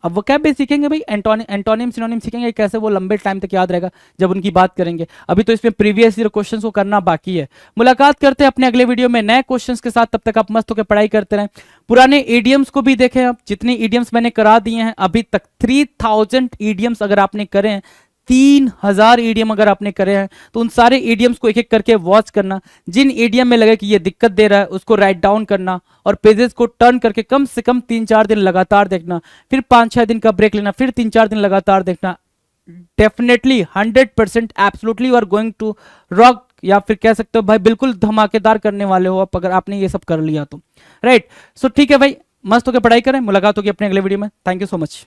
[SPEAKER 2] अब वोकैब भी सीखेंगे भाई, एंटोनिम सिनोनिम सीखेंगे, कैसे वो लंबे टाइम तक याद रहेगा जब उनकी बात करेंगे। अभी तो इसमें प्रीवियस ईयर क्वेश्चंस को करना बाकी है। मुलाकात करते हैं अपने अगले वीडियो में नए क्वेश्चंस के साथ, तब तक आप मस्त होकर पढ़ाई करते रहें। पुराने ईडियम्स को भी देखें, आप जितने ईडियम्स मैंने करा दिए हैं अभी तक, 3000 ईडियम्स अगर आपने करे हैं, 3000 ईडीएम अगर आपने करे हैं, तो उन सारे ईडीएम्स को एक एक करके वॉच करना, जिन ईडीएम में लगे कि ये दिक्कत दे रहा है उसको राइट डाउन करना, और पेजेस को टर्न करके कम से कम 3-4 दिन लगातार देखना, फिर 5-6 दिन का ब्रेक लेना, फिर 3-4 दिन लगातार देखना। Definitely 100% absolutely you are going to rock, या फिर कह सकते हो भाई बिल्कुल धमाकेदार करने वाले हो आप, अगर आपने ये सब कर लिया तो, राइट। सो ठीक है भाई, मस्त होकर पढ़ाई करें, मुलाकात होगी अपने अगले वीडियो में। Thank you so much.